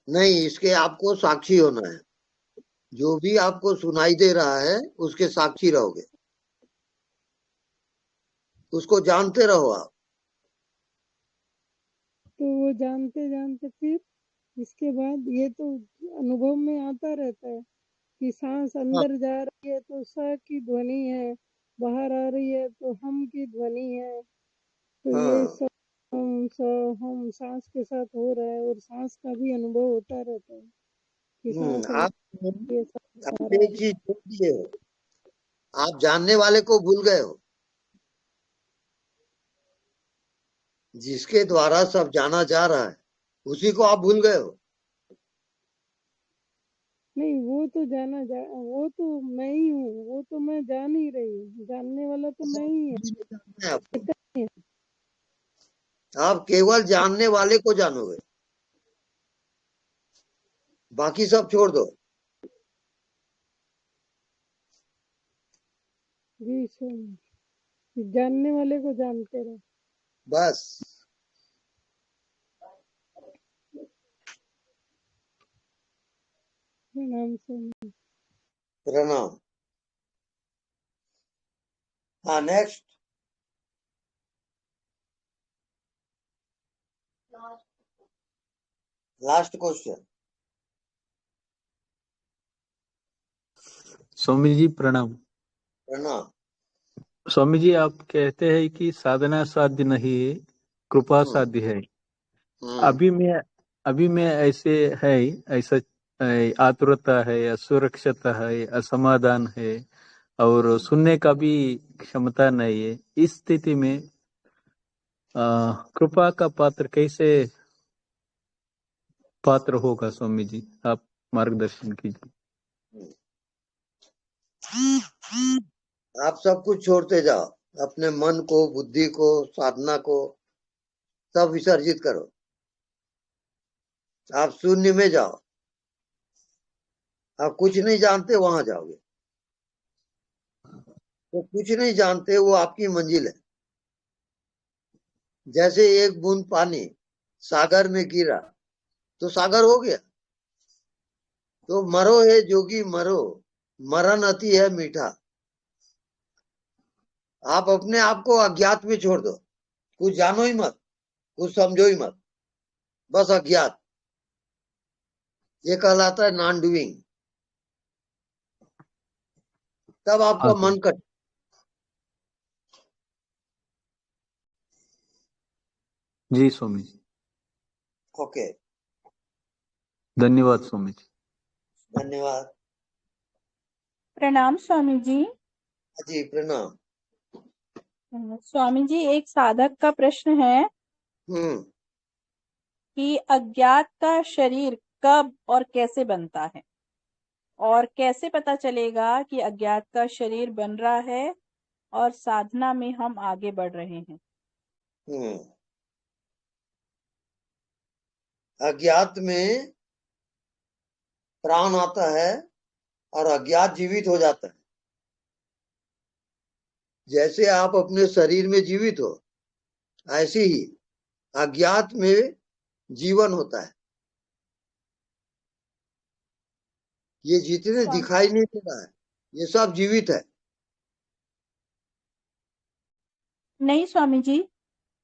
नहीं, इसके आपको साक्षी होना है। जो भी आपको सुनाई दे रहा है उसके साक्षी रहोगे, उसको जानते रहो आप। तो वो जानते जानते फिर इसके बाद ये तो अनुभव में आता रहता है कि सांस अंदर जा रही है तो स की ध्वनि है, बाहर आ रही है तो हम की ध्वनि है, तो ये सब हम सांस के साथ हो रहा है और सांस का भी अनुभव होता रहता है कि सांस आप एक चीज भूल गए हो, आप जानने वाले को भूल गए हो। जिसके द्वारा सब जाना जा रहा है उसी को आप भूल गए हो। नहीं, वो तो वो तो मैं ही हूँ, वो तो मैं जान ही रही हूँ, जानने वाला तो मैं ही है। आप केवल जानने वाले को जानोगे, बाकी सब छोड़ दो। जी जानने वाले को जानते रहो बस। प्रणाम। हाँ, next. Last question. Swami ji प्रणाम। प्रणाम। स्वामी जी, आप कहते हैं कि साधना साध्य नहीं है, कृपा साध्य है। अभी मैं ऐसे है, ऐसा आतुरता है, असुरक्षता है, असमाधान है और सुनने का भी क्षमता नहीं है। इस स्थिति में कृपा का पात्र कैसे पात्र होगा? स्वामी जी, आप मार्गदर्शन कीजिए। आप सब कुछ छोड़ते जाओ, अपने मन को, बुद्धि को, साधना को सब विसर्जित करो। आप शून्य में जाओ। आप कुछ नहीं जानते वहां जाओगे, तो कुछ नहीं जानते वो आपकी मंजिल है। जैसे एक बूंद पानी सागर में गिरा तो सागर हो गया। तो मरो है जोगी मरो, मरण अति है मीठा। आप अपने आप को अज्ञात में छोड़ दो, कुछ जानो ही मत, कुछ समझो ही मत, बस अज्ञात। ये कहलाता है नॉन डूइंग। तब आपका मन कट। जी स्वामी जी। ओके, धन्यवाद स्वामी जी। धन्यवाद। प्रणाम स्वामी जी। जी प्रणाम। स्वामी जी, एक साधक का प्रश्न है कि अज्ञात का शरीर कब और कैसे बनता है, और कैसे पता चलेगा कि अज्ञात का शरीर बन रहा है और साधना में हम आगे बढ़ रहे हैं? अज्ञात में प्राण आता है और अज्ञात जीवित हो जाता है। जैसे आप अपने शरीर में जीवित हो, ऐसे ही अज्ञात में जीवन होता है। ये जितने दिखाई नहीं दे रहा है ये सब जीवित है। नहीं स्वामी जी,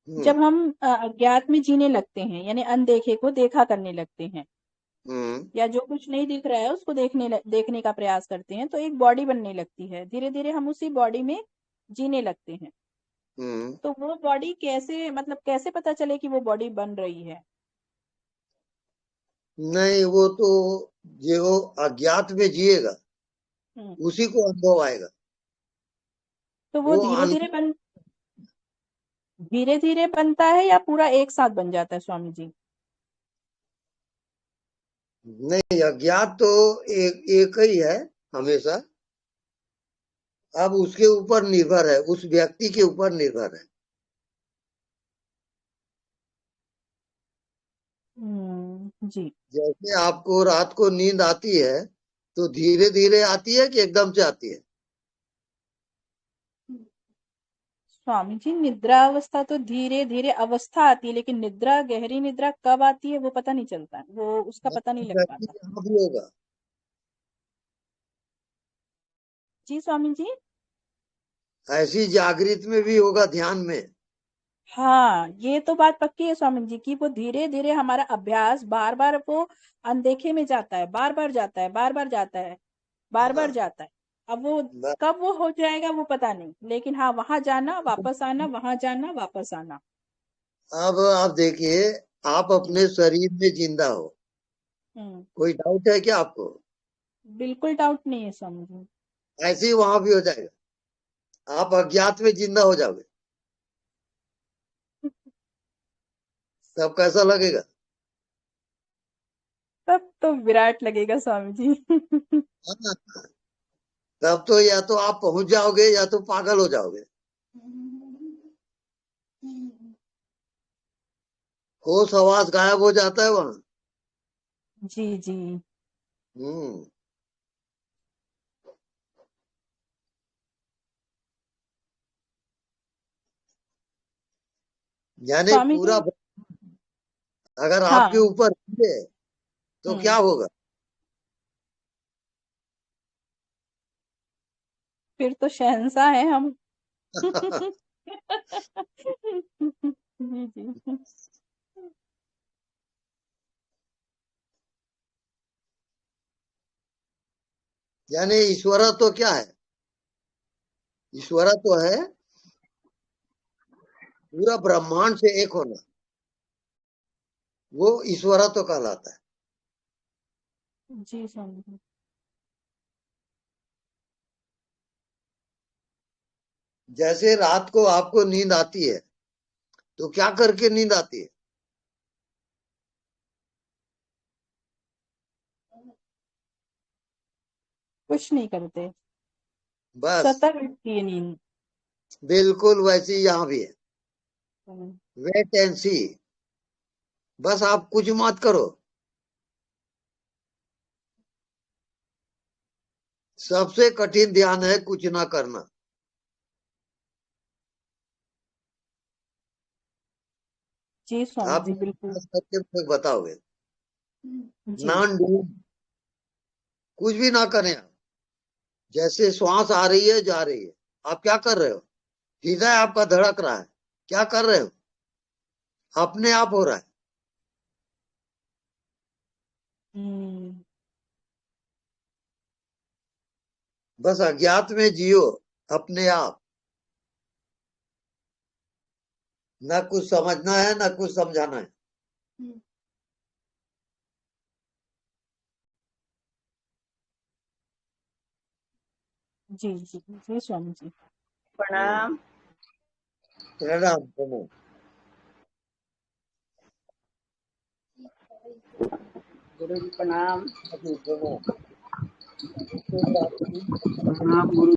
जब हम अज्ञात में जीने लगते हैं, यानी अनदेखे को देखा करने लगते हैं, या जो कुछ नहीं दिख रहा है उसको देखने का प्रयास करते हैं, तो एक बॉडी बनने लगती है। धीरे धीरे हम उसी बॉडी में जीने लगते हैं। तो वो बॉडी कैसे, मतलब कैसे पता चले कि वो बॉडी बन रही है? नहीं, वो तो जो अज्ञात में जिएगा उसी को अनुभव आएगा। तो वो धीरे धीरे बनता है या पूरा एक साथ बन जाता है स्वामी जी? नहीं, अज्ञात तो एक ही है हमेशा। अब उसके ऊपर निर्भर है, उस व्यक्ति के ऊपर निर्भर है जी। जैसे आपको रात को नींद आती है तो धीरे धीरे आती है कि एकदम से आती है? स्वामी जी, निद्रा अवस्था तो धीरे धीरे अवस्था आती है, लेकिन निद्रा, गहरी निद्रा कब आती है वो पता नहीं चलता है, वो उसका पता नहीं लग वैसे पाता। यहाँ भी होगा। जी स्वामी जी। ऐसी जागृत में भी होगा, ध्यान में। हाँ, ये तो बात पक्की है स्वामी जी की, वो धीरे धीरे हमारा अभ्यास बार बार वो अनदेखे में जाता है, बार बार जाता है, बार बार जाता है, बार बार हाँ, जाता है। अब वो बस। कब वो हो जाएगा वो पता नहीं, लेकिन हाँ, वहां जाना वापस आना, वहां जाना वापस आना। अब आप देखिए, आप अपने शरीर में जिंदा हो, हम्म, कोई डाउट है क्या आपको? बिल्कुल डाउट नहीं है स्वामी जी। ऐसे ही वहां भी हो जाएगा, आप अज्ञात में जिंदा हो जाओगे, तब कैसा लगेगा? तब तो विराट लगेगा स्वामी जी। हाँ, तब तो या तो आप पहुंच जाओगे या तो पागल हो जाओगे। होश हवास गायब हो जाता है वहां। जी जी। हम्म। यानी स्वामी पूरा जी। अगर आपके हाँ। ऊपर हिले तो क्या होगा? फिर तो शहंशाह है हम। जी जी। यानी ईश्वर तो क्या है? ईश्वर तो है पूरा ब्रह्मांड से एक होना, वो ईश्वर तो कहलाता है। जी स्वामी जी। जैसे रात को आपको नींद आती है तो क्या करके नींद आती है? कुछ नहीं करते, बस सतर्क रहती है नींद। बिल्कुल वैसी यहाँ भी है, वेट एंड सी। बस आप कुछ मत करो, सबसे कठिन ध्यान है कुछ ना करना। जी स्वामी आप जी, बिल्कुल। करके मुझे बताओगे। जी। नॉन डूइंग, कुछ भी ना करें आप। जैसे श्वास आ रही है जा रही है, आप क्या कर रहे हो? हृदय आपका धड़क रहा है, क्या कर रहे हो? अपने आप हो रहा है। बस अज्ञात में जियो अपने आप, ना कुछ समझना है ना कुछ समझाना है। जी जी जी स्वामी जी। प्रणाम। प्रणाम प्रणाम। गुरु जी प्रणाम। प्रणाम। प्रणाम गुरु।